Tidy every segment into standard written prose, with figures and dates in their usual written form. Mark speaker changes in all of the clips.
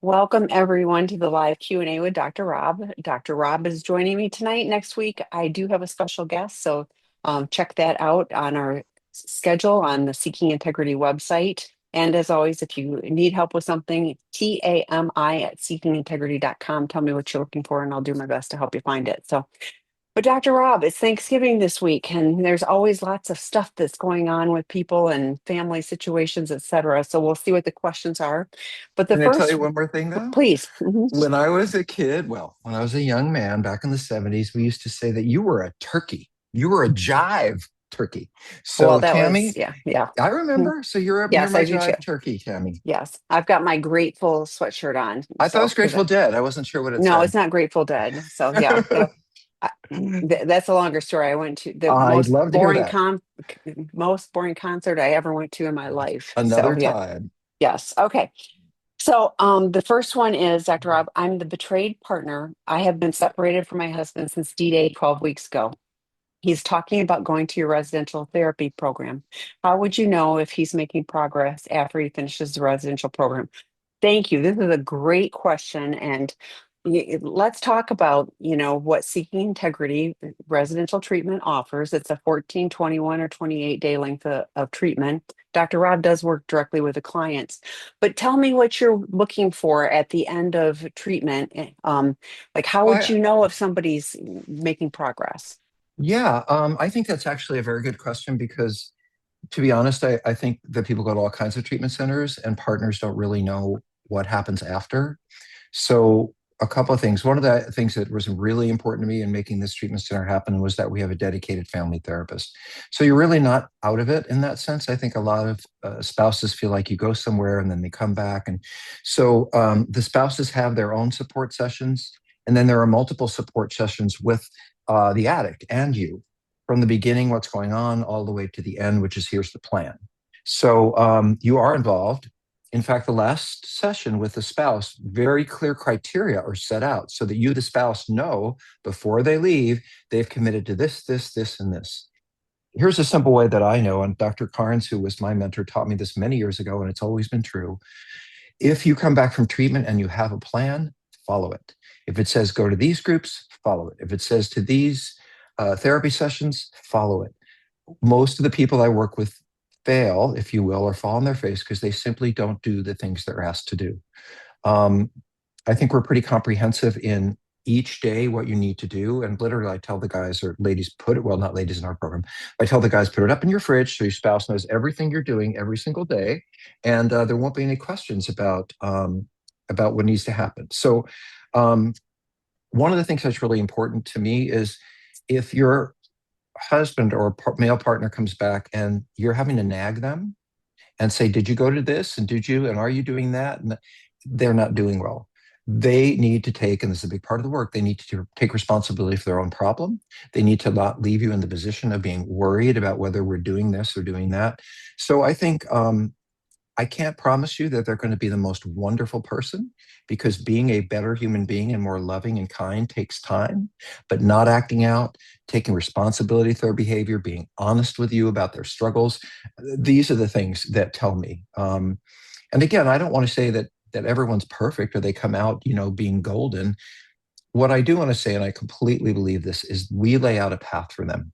Speaker 1: Welcome everyone to the live Q&A with Dr. Rob. Dr. Rob is joining me tonight. Next week, I do have a special guest, so check that out on our schedule on the Seeking Integrity website. And as always, if you need help with something, TAMI at seekingintegrity.com. Tell me what you're looking for, and I'll do my best to help you find it. But Dr. Rob, it's Thanksgiving this week, and there's always lots of stuff that's going on with people and family situations, et cetera. So we'll see what the questions are. But the
Speaker 2: Can I tell
Speaker 1: first,
Speaker 2: you one more thing though?
Speaker 1: please. Mhm.
Speaker 2: When I was a kid, well, when I was a young man back in the 70s, we used to say that you were a turkey. You were a jive turkey.
Speaker 1: Well,
Speaker 2: So
Speaker 1: that was,
Speaker 2: Tammy,
Speaker 1: yeah, yeah.
Speaker 2: I
Speaker 1: Mhm.
Speaker 2: remember. So you're
Speaker 1: Yes,
Speaker 2: my
Speaker 1: I do too.
Speaker 2: jive turkey, Tammy.
Speaker 1: Yes, I've got my Grateful sweatshirt on.
Speaker 2: I thought it
Speaker 1: So,
Speaker 2: was Grateful Dead. I wasn't sure what it
Speaker 1: no,
Speaker 2: said.
Speaker 1: it's not Grateful Dead. So, yeah, that's a longer story. I went to the
Speaker 2: I'd love to hear that
Speaker 1: most boring concert I ever went to in my life. So,
Speaker 2: another
Speaker 1: yeah,
Speaker 2: time.
Speaker 1: yes. Okay. So, the first one is, Dr. Rob, I'm the betrayed partner. I have been separated from my husband since D-Day 12 weeks ago. He's talking about going to your residential therapy program. How would you know if he's making progress after he finishes the residential program? Thank you. This is a great question. And let's talk about, what Seeking Integrity residential treatment offers. It's a 14, 21, or 28-day length of treatment. Dr. Rob does work directly with the clients. But tell me what you're looking for at the end of treatment. Like, how would
Speaker 2: Well,
Speaker 1: you know if somebody's making progress?
Speaker 2: yeah, I think that's actually a very good question because, to be honest, I think that people go to all kinds of treatment centers and partners don't really know what happens after. So, a couple of things. One of the things that was really important to me in making this treatment center happen was that we have a dedicated family therapist. So, you're really not out of it in that sense. I think a lot of spouses feel like you go somewhere and then they come back. And so, the spouses have their own support sessions. And then there are multiple support sessions with the addict and you from the beginning, what's going on, all the way to the end, which is here's the plan. So you are involved. In fact, the last session with the spouse, very clear criteria are set out so that you, the spouse, know before they leave, they've committed to this, this, this, and this. Here's a simple way that I know, and Dr. Carnes, who was my mentor, taught me this many years ago, and it's always been true. If you come back from treatment and you have a plan, follow it. If it says go to these groups, follow it. If it says to these therapy sessions, follow it. Most of the people I work with fail, if you will, or fall on their face because they simply don't do the things they're asked to do. Um, I think we're pretty comprehensive in each day what you need to do. And literally, I tell the guys or ladies, put it, well, not ladies in our program. I tell the guys, put it up in your fridge so your spouse knows everything you're doing every single day. And there won't be any questions about what needs to happen. So, um, one of the things that's really important to me is if your husband or male partner comes back and you're having to nag them and say, did you go to this? And did you? And are you doing that? And they're not doing well. They need to take, and this is a big part of the work, they need to take responsibility for their own problem. They need to not leave you in the position of being worried about whether we're doing this or doing that. So I think I can't promise you that they're going to be the most wonderful person because being a better human being and more loving and kind takes time, but not acting out, taking responsibility for their behavior, being honest with you about their struggles. These are the things that tell me. And again, I don't want to say that everyone's perfect or they come out, being golden. What I do want to say, and I completely believe this, is we lay out a path for them.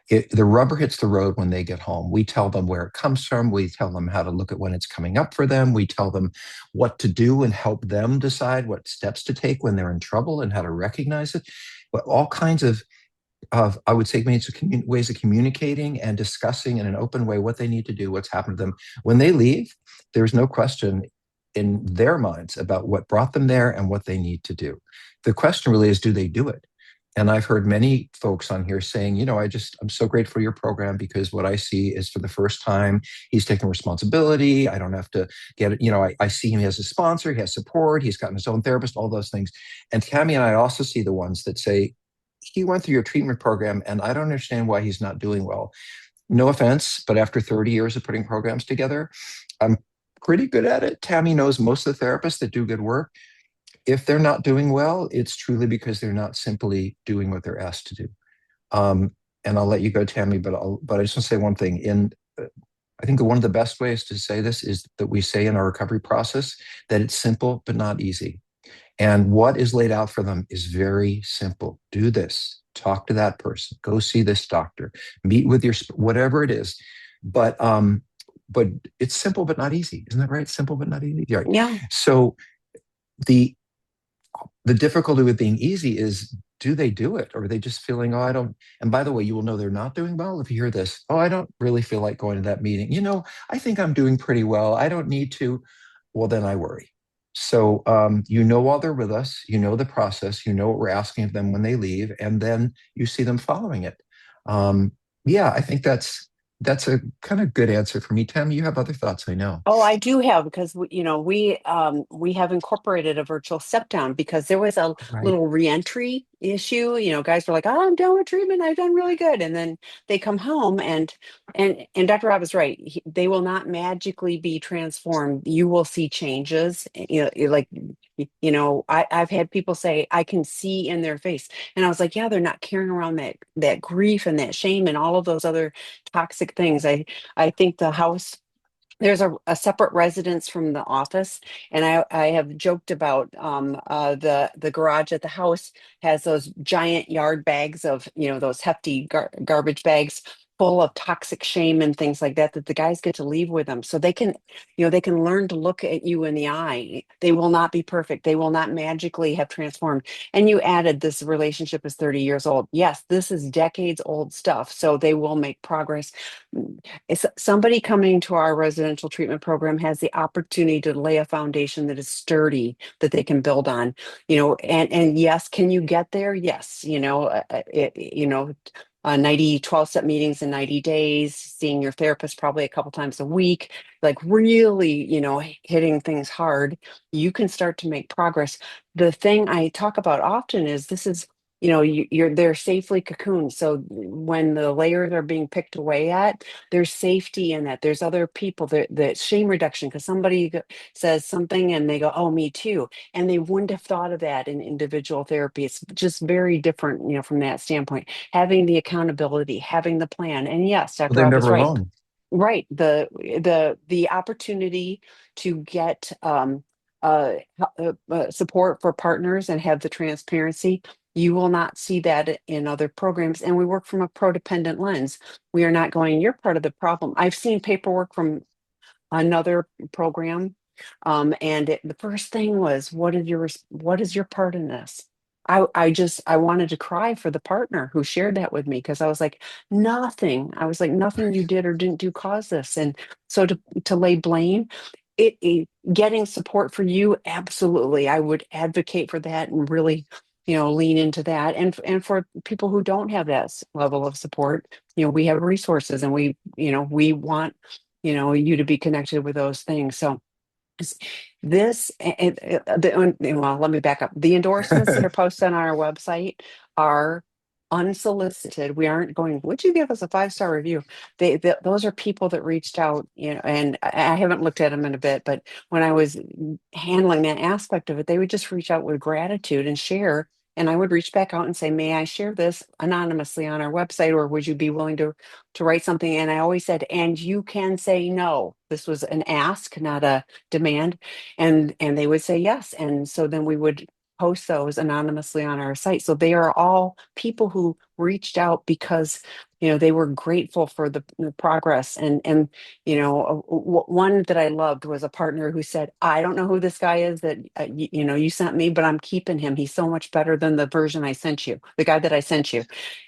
Speaker 2: The rubber hits the road when they get home. We tell them where it comes from. We tell them how to look at when it's coming up for them. We tell them what to do and help them decide what steps to take when they're in trouble and how to recognize it. But all kinds of I would say, ways of communicating and discussing in an open way what they need to do, what's happened to them. When they leave, there's no question in their minds about what brought them there and what they need to do. The question really is, do they do it? And I've heard many folks on here saying, I'm so grateful for your program because what I see is for the first time, he's taking responsibility. I don't have to get it. I see him as a sponsor. He has support. He's gotten his own therapist, all those things. And Tammy and I also see the ones that say, he went through your treatment program and I don't understand why he's not doing well. No offense, but after 30 years of putting programs together, I'm pretty good at it. Tammy knows most of the therapists that do good work. If they're not doing well, it's truly because they're not simply doing what they're asked to do. And I'll let you go, Tammy, but I just want to say one thing. I think that one of the best ways to say this is that we say in our recovery process that it's simple but not easy. And what is laid out for them is very simple. Do this, talk to that person, go see this doctor, meet with your whatever it is. But but it's simple but not easy. Isn't that right? Simple but not easy. Right.
Speaker 1: Yeah.
Speaker 2: So the the difficulty with being easy is, do they do it, or are they just feeling, oh, I don't? And by the way, you will know they're not doing well if you hear this. Oh, I don't really feel like going to that meeting. I think I'm doing pretty well. I don't need to. Well, then I worry. So while they're with us, you know the process, you know what we're asking of them when they leave, and then you see them following it. Um, yeah, I think that's a kind of good answer for me. Tam, you have other thoughts, I know.
Speaker 1: Oh, I do have because we have incorporated a virtual step down because there was a
Speaker 2: Right.
Speaker 1: little reentry issue. Guys were like, "Oh, I'm done with treatment. I've done really good," and then they come home and Dr. Rob is right. They will not magically be transformed. You will see changes. I've had people say I can see in their face, and I was like, yeah, they're not carrying around that grief and that shame and all of those other toxic things. I think the house there's a separate residence from the office, and I have joked about the garage at the house has those giant yard bags of those hefty garbage bags full of toxic shame and things like that the guys get to leave with them so they can learn to look at you in the eye. They will not be perfect. They will not magically have transformed. And you added this relationship is 30 years old. Yes, this is decades old stuff, so they will make progress. It's somebody coming to our residential treatment program has the opportunity to lay a foundation that is sturdy that they can build on, and yes, can you get there? Yes, 90 12-step meetings in 90 days, seeing your therapist probably a couple times a week, like really, hitting things hard. You can start to make progress. The thing I talk about often is this is they're safely cocooned. So when the layers are being picked away at, there's safety in that. There's other people that shame reduction because somebody says something and they go, oh, me too. And they wouldn't have thought of that in individual therapy. It's just very different, from that standpoint. Having the accountability, having the plan. And yes,
Speaker 2: Well,
Speaker 1: Dr.
Speaker 2: they're
Speaker 1: Rob is
Speaker 2: never
Speaker 1: right.
Speaker 2: alone.
Speaker 1: Right. The opportunity to get support for partners and have the transparency. You will not see that in other programs. And we work from a prodependent lens. We are not going, you're part of the problem. I've seen paperwork from another program. The first thing was, what is your part in this? I wanted to cry for the partner who shared that with me because I was like, nothing. I was like, nothing you did or didn't do caused this. And so to lay blame, getting support for you, absolutely. I would advocate for that and really, lean into that. And for people who don't have that level of support, we have resources and we want you to be connected with those things. So s- this, well, let me back up. The endorsements that are posted on our website are unsolicited. We aren't going, would you give us a 5-star review? Those are people that reached out, and I haven't looked at them in a bit, but when I was handling that aspect of it, they would just reach out with gratitude and share. And I would reach back out and say, may I share this anonymously on our website, or would you be willing to write something? And I always said, and you can say no. This was an ask, not a demand. And they would say yes. And so then we would post those anonymously on our site. So they are all people who reached out because they were grateful for the progress. And one that I loved was a partner who said, I don't know who this guy is that you sent me, but I'm keeping him. He's so much better than the version I sent you, the guy that I sent you.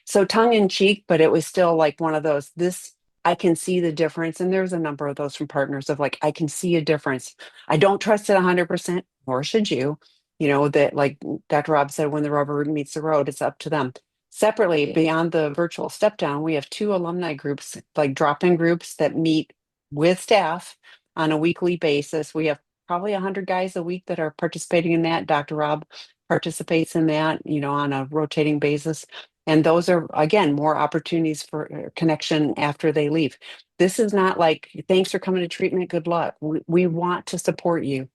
Speaker 1: So tongue in cheek, but it was still like one of those, this I can see the difference. And there's a number of those from partners of like, I can see a difference. I don't trust it 100%, nor should you. That like Dr. Rob said, when the rubber meets the road, it's up to them. Separately, beyond the virtual step down, we have 2 alumni groups, like drop-in groups that meet with staff on a weekly basis. We have probably 100 guys a week that are participating in that. Dr. Rob participates in that, on a rotating basis. And those are, again, more opportunities for connection after they leave. This is not like, thanks for coming to treatment, good luck. We want to support you.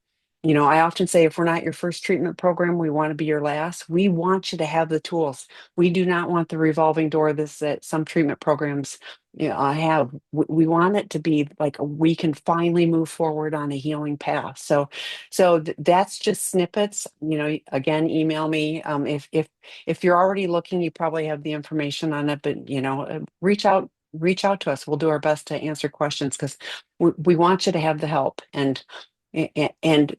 Speaker 1: I often say if we're not your first treatment program, we want to be your last. We want you to have the tools. We do not want the revolving door this that some treatment programs have. We want it to be like we can finally move forward on a healing path. That's just snippets. Again, email me. If you're already looking, you probably have the information on it, but reach out to us. We'll do our best to answer questions because we want you to have the help. And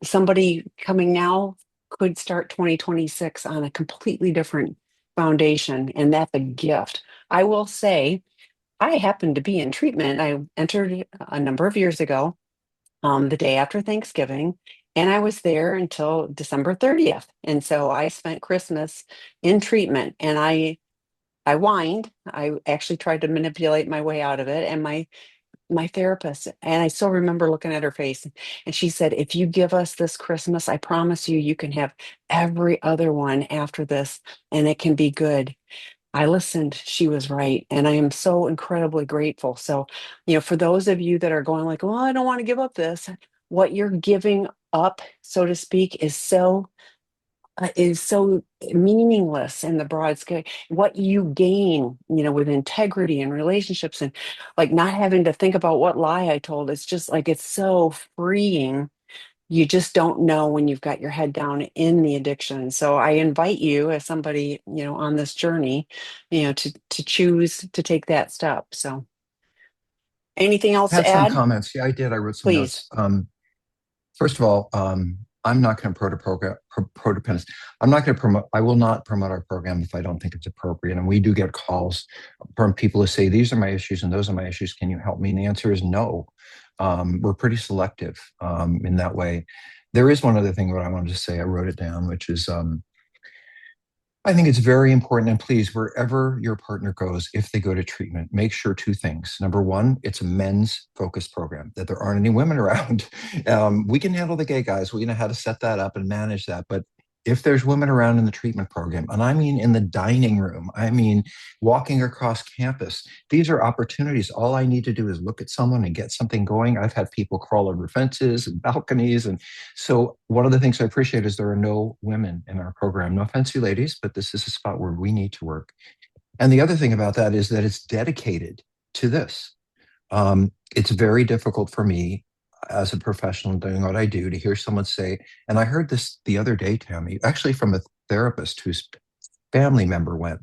Speaker 1: somebody coming now could start 2026 on a completely different foundation, and that's a gift. I will say, I happened to be in treatment. I entered a number of years ago, the day after Thanksgiving, and I was there until December 30th. And so I spent Christmas in treatment, and I whined. I actually tried to manipulate my way out of it, and my therapist, and I still remember looking at her face, and she said, if you give us this Christmas, I promise you, you can have every other one after this, and it can be good. I listened. She was right. And I am so incredibly grateful. So, for those of you that are going like, well, I don't want to give up this, what you're giving up, so to speak, is so meaningless in the broad scale. What you gain, with integrity and relationships and like not having to think about what lie I told, it's just like it's so freeing. You just don't know when you've got your head down in the addiction. So I invite you as somebody, on this journey, to choose to take that step. So anything else to
Speaker 2: Had some
Speaker 1: add?
Speaker 2: comments. Yeah, I did. I wrote some
Speaker 1: Please.
Speaker 2: notes. First of all, I'm not going to pro-dependence. I'm not going to promote. I will not promote our program if I don't think it's appropriate. And we do get calls from people who say, "These are my issues and those are my issues. Can you help me?" And the answer is no. We're pretty selective in that way. There is one other thing that I wanted to say. I wrote it down, which is I think it's very important. And please, wherever your partner goes, if they go to treatment, make sure two things. Number one, it's a men's focused program, that there aren't any women around. We can handle the gay guys. We know how to set that up and manage that. But if there's women around in the treatment program, and I mean in the dining room, I mean walking across campus, these are opportunities. All I need to do is look at someone and get something going. I've had people crawl over fences and balconies. And so one of the things I appreciate is there are no women in our program. No offense to you ladies, but this is a spot where we need to work. And the other thing about that is that it's dedicated to this. It's very difficult for me as a professional doing what I do to hear someone say, and I heard this the other day, Tammy, actually from a therapist whose family member went,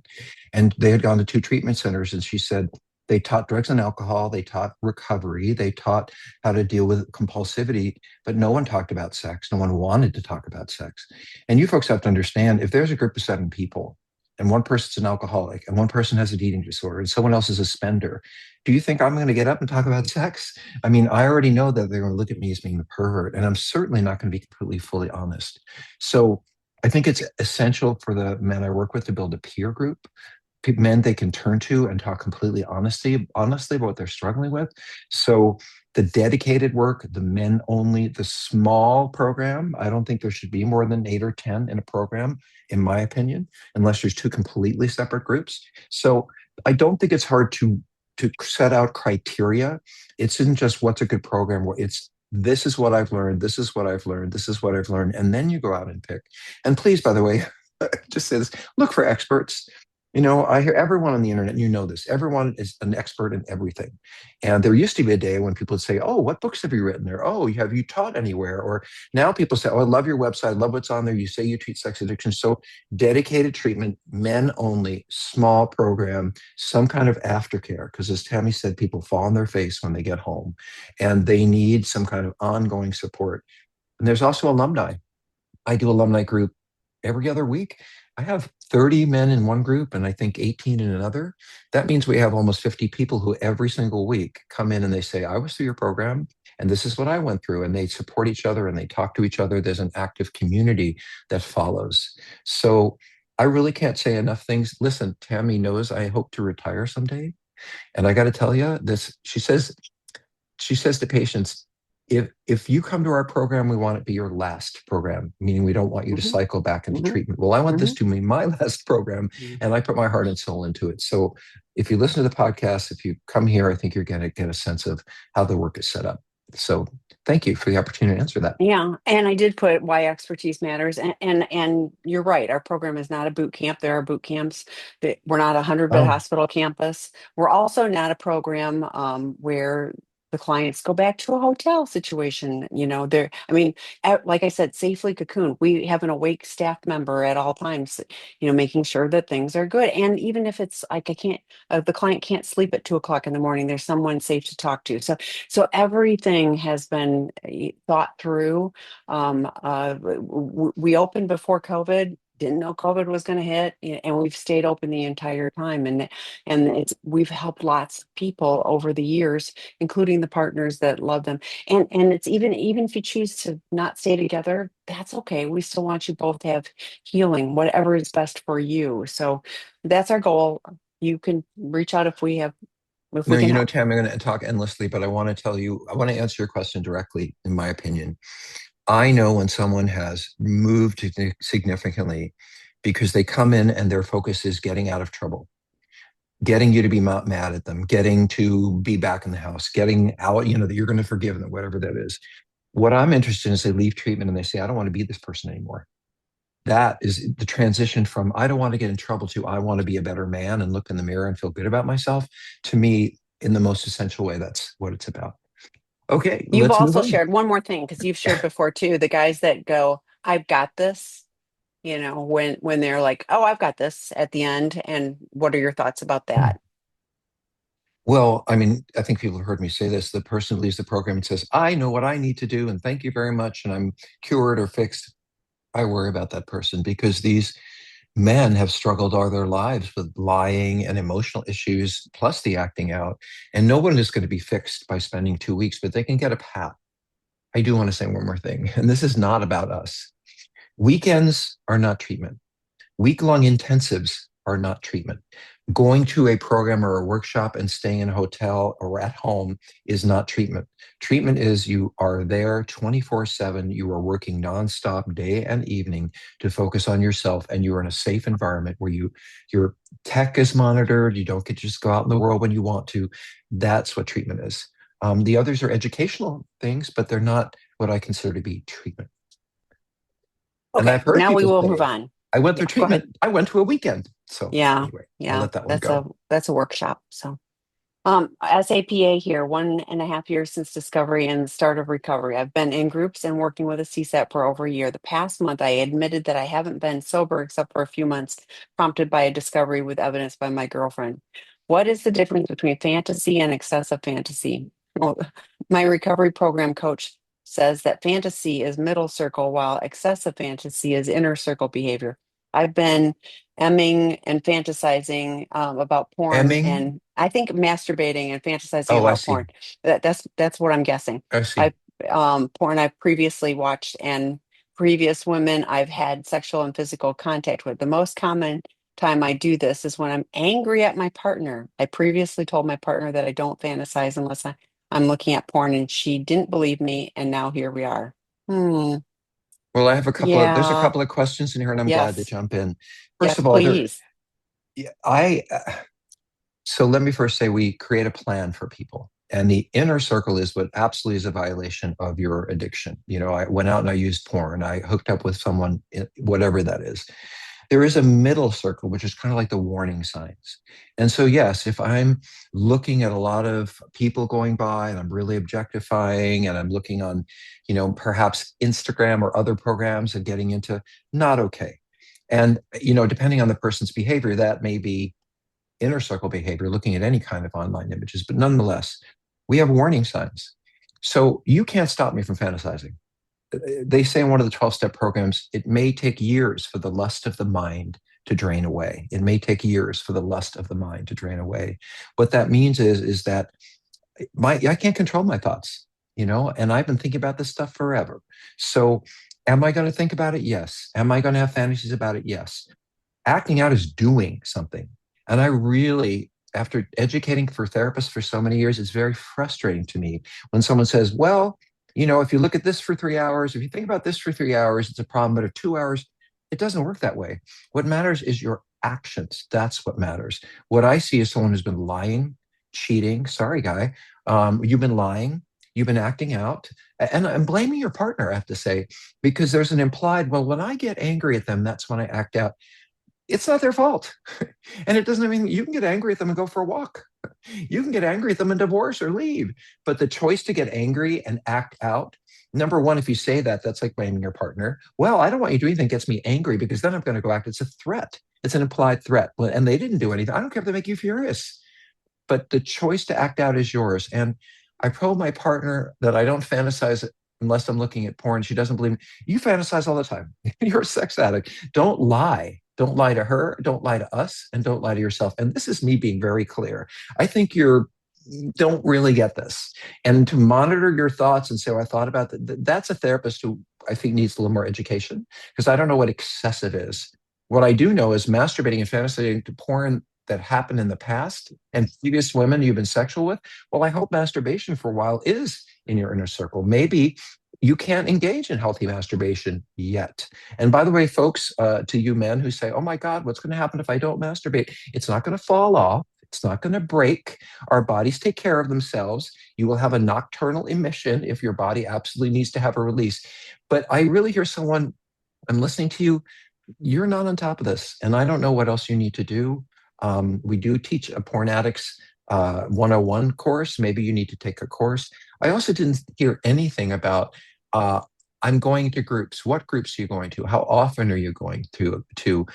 Speaker 2: and they had gone to two treatment centers, and she said they taught drugs and alcohol, they taught recovery, they taught how to deal with compulsivity, but no one talked about sex. No one wanted to talk about sex. And you folks have to understand, if there's a group of seven people and one person's an alcoholic and one person has an eating disorder and someone else is a spender, do you think I'm going to get up and talk about sex? I mean, I already know that they're going to look at me as being the pervert, and I'm certainly not going to be completely fully honest. So I think it's essential for the men I work with to build a peer group, men they can turn to and talk completely honestly about what they're struggling with. So the dedicated work, the men only, the small program, I don't think there should be more than 8 or 10 in a program, in my opinion, unless there's two completely separate groups. So I don't think it's hard to set out criteria. It isn't just what's a good program. It's this is what I've learned. This is what I've learned. This is what I've learned. And then you go out and pick. And please, by the way, just say this, look for experts. I hear everyone on the internet, and you know this, everyone is an expert in everything. And there used to be a day when people would say, oh, what books have you written there? Oh, have you taught anywhere? Or now people say, oh, I love your website. I love what's on there. You say you treat sex addiction. So dedicated treatment, men only, small program, some kind of aftercare. Because as Tammy said, people fall on their face when they get home and they need some kind of ongoing support. And there's also alumni. I do alumni group every other week. I have 30 men in one group and I think 18 in another. That means we have almost 50 people who every single week come in and they say, I was through your program and this is what I went through. And they support each other and they talk to each other. There's an active community that follows. So I really can't say enough things. Listen, Tammy knows I hope to retire someday. And I got to tell you this, she says to patients, if you come to our program, we want it to be your last program, meaning we don't want you to
Speaker 1: Hmm.
Speaker 2: cycle back into
Speaker 1: Hmm.
Speaker 2: treatment. Well, I want
Speaker 1: Hmm.
Speaker 2: this to be my last program, and I put my heart and soul into it. So if you listen to the podcast, if you come here, I think you're going to get a sense of how the work is set up. So thank you for the opportunity to answer that.
Speaker 1: Yeah, and I did put why expertise matters, and you're right. Our program is not a boot camp. There are boot camps that we're not a 100-bed
Speaker 2: Oh,
Speaker 1: hospital campus. We're also not a program where the clients go back to a hotel situation. There. I mean, like I said, safely cocoon. We have an awake staff member at all times. Making sure that things are good. And even if it's like I can't, the client can't sleep at 2 o'clock in the morning, there's someone safe to talk to. So everything has been thought through. We opened before COVID, didn't know COVID was going to hit, and we've stayed open the entire time. And we've helped lots of people over the years, including the partners that love them. And it's even if you choose to not stay together, that's okay. We still want you both to have healing, whatever is best for you. So that's our goal. You can reach out if
Speaker 2: no,
Speaker 1: we can help.
Speaker 2: Tam, I'm going to talk endlessly, but I want to tell you, I want to answer your question directly, in my opinion. I know when someone has moved significantly because they come in and their focus is getting out of trouble, getting you to be not mad at them, getting to be back in the house, getting out, that you're going to forgive them, whatever that is. What I'm interested in is they leave treatment and they say, I don't want to be this person anymore. That is the transition from I don't want to get in trouble to I want to be a better man and look in the mirror and feel good about myself. To me, in the most essential way, that's what it's about. Okay,
Speaker 1: You've
Speaker 2: let's move
Speaker 1: also
Speaker 2: on.
Speaker 1: shared one more thing because you've shared before too, the guys that go, I've got this, when they're like, oh, I've got this at the end. And what are your thoughts about that?
Speaker 2: Well, I mean, I think people have heard me say this. The person who leaves the program and says, I know what I need to do, and thank you very much, and I'm cured or fixed. I worry about that person because these men have struggled all their lives with lying and emotional issues, plus the acting out. And no one is going to be fixed by spending 2 weeks, but they can get a pat. I do want to say one more thing, and this is not about us. Weekends are not treatment. Week-long intensives are not treatment. Going to a program or a workshop and staying in a hotel or at home is not treatment. Treatment is you are there 24/7. You are working nonstop day and evening to focus on yourself, and you're in a safe environment where your tech is monitored. You don't get to just go out in the world when you want to. That's what treatment is. The others are educational things, but they're not what I consider to be treatment. And
Speaker 1: Okay,
Speaker 2: I've heard
Speaker 1: now we
Speaker 2: people
Speaker 1: will move
Speaker 2: say,
Speaker 1: on.
Speaker 2: I went through
Speaker 1: Yeah, go ahead.
Speaker 2: treatment. I went to a weekend. So
Speaker 1: Yeah,
Speaker 2: anyway, I'll
Speaker 1: yeah,
Speaker 2: let that one
Speaker 1: that's
Speaker 2: go.
Speaker 1: a workshop. So SAPA here, 1.5 years since discovery and the start of recovery. I've been in groups and working with a CSAT for over a year. The past month, I admitted that I haven't been sober except for a few months, prompted by a discovery with evidence by my girlfriend. What is the difference between fantasy and excessive fantasy? Well, my recovery program coach says that fantasy is middle circle, while excessive fantasy is inner circle behavior. I've been emming and fantasizing about porn,
Speaker 2: Emming.
Speaker 1: and I think masturbating and fantasizing
Speaker 2: Oh, I
Speaker 1: about porn.
Speaker 2: see.
Speaker 1: That's what I'm guessing.
Speaker 2: I
Speaker 1: I
Speaker 2: see.
Speaker 1: Porn I've previously watched, and previous women I've had sexual and physical contact with. The most common time I do this is when I'm angry at my partner. I previously told my partner that I don't fantasize unless I'm looking at porn, and she didn't believe me, and now here we are. Hmm.
Speaker 2: Well, there's a
Speaker 1: Yeah.
Speaker 2: couple of questions in here and I'm glad to
Speaker 1: Yes.
Speaker 2: jump in. First
Speaker 1: Yes,
Speaker 2: of all,
Speaker 1: please.
Speaker 2: yeah, so let me first say we create a plan for people. And the inner circle is what absolutely is a violation of your addiction. I went out and I used porn. I hooked up with someone, whatever that is. There is a middle circle, which is kind of like the warning signs. And so, yes, if I'm looking at a lot of people going by and I'm really objectifying and I'm looking on, perhaps Instagram or other programs and getting into not okay. And, depending on the person's behavior, that may be inner circle behavior, looking at any kind of online images. But nonetheless, we have warning signs. So you can't stop me from fantasizing. They say in one of the 12-step programs, it may take years for the lust of the mind to drain away. It may take years for the lust of the mind to drain away. What that means is that I can't control my thoughts, and I've been thinking about this stuff forever. So am I going to think about it? Yes. Am I going to have fantasies about it? Yes. Acting out is doing something. And I really, after educating for therapists for so many years, it's very frustrating to me when someone says, well, if you look at this for 3 hours, if you think about this for 3 hours, it's a problem. But at 2 hours, it doesn't work that way. What matters is your actions. That's what matters. What I see is someone who's been lying, cheating. Sorry, guy. You've been lying. You've been acting out. And I'm blaming your partner, I have to say, because there's an implied, well, when I get angry at them, that's when I act out. It's not their fault. And it doesn't mean you can get angry at them and go for a walk. You can get angry at them and divorce or leave. But the choice to get angry and act out, number one, if you say that, that's like blaming your partner. Well, I don't want you to do anything that gets me angry because then I'm going to go act. It's a threat. It's an implied threat. And they didn't do anything. I don't care if they make you furious, but the choice to act out is yours. And I told my partner that I don't fantasize unless I'm looking at porn. She doesn't believe me. You fantasize all the time. You're a sex addict. Don't lie. Don't lie to her. Don't lie to us. And don't lie to yourself. And this is me being very clear. I think you're don't really get this. And to monitor your thoughts and say, oh, I thought about that. That's a therapist who I think needs a little more education because I don't know what excessive is. What I do know is masturbating and fantasizing to porn that happened in the past and previous women you've been sexual with. Well, I hope masturbation for a while is in your inner circle. Maybe you can't engage in healthy masturbation yet. And by the way, folks, to you men who say, oh my God, what's going to happen if I don't masturbate? It's not going to fall off. It's not going to break. Our bodies take care of themselves. You will have a nocturnal emission if your body absolutely needs to have a release. But I really hear someone, I'm listening to you, you're not on top of this. And I don't know what else you need to do. We do teach a porn addicts 101 course. Maybe you need to take a course. I also didn't hear anything about I'm going to groups. What groups are you going to? How often are you going to?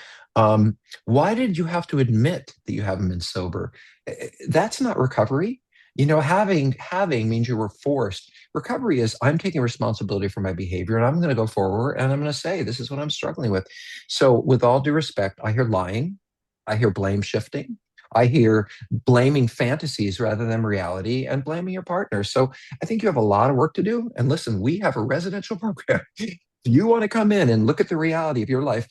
Speaker 2: Why did you have to admit that you haven't been sober? That's not recovery. You know, having means you were forced. Recovery is I'm taking responsibility for my behavior and I'm going to go forward and I'm going to say this is what I'm struggling with. So, with all due respect, I hear lying, I hear blame shifting, I hear blaming fantasies rather than reality and blaming your partner. So I think you have a lot of work to do. And listen, we have a residential program. If you want to come in and look at the reality of your life,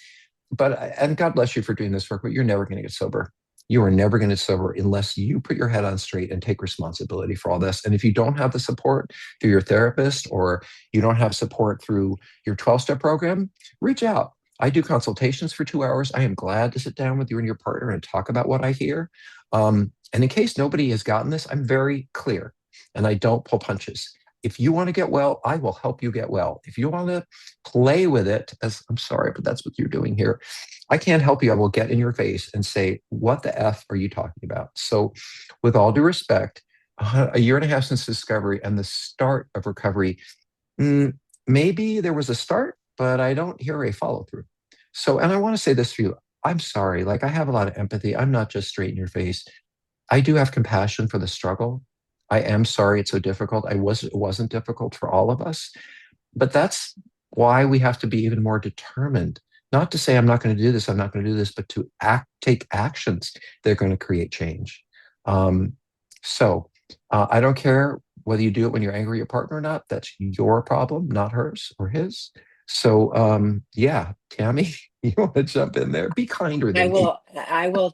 Speaker 2: but and God bless you for doing this work, but you're never going to get sober. You are never going to get sober unless you put your head on straight and take responsibility for all this. And if you don't have the support through your therapist or you don't have support through your 12-step program, reach out. I do consultations for 2 hours. I am glad to sit down with you and your partner and talk about what I hear. And in case nobody has gotten this, I'm very clear and I don't pull punches. If you want to get well, I will help you get well. If you want to play with it, as I'm sorry, but that's what you're doing here. I can't help you. I will get in your face and say, what the F are you talking about? So, with all due respect, a year and a half since discovery and the start of recovery, maybe there was a start, but I don't hear a follow through. So, and I want to say this for you. I'm sorry. Like, I have a lot of empathy. I'm not just straight in your face. I do have compassion for the struggle. I am sorry it's so difficult. It wasn't difficult for all of us, but that's why we have to be even more determined. Not to say I'm not going to do this, I'm not going to do this, but to take actions that are going to create change. Um, so I don't care whether you do it when you're angry at your partner or not. That's your problem, not hers or his. So yeah, Tammy, you want to jump in there? Be kinder
Speaker 1: I
Speaker 2: than me.
Speaker 1: will, I will,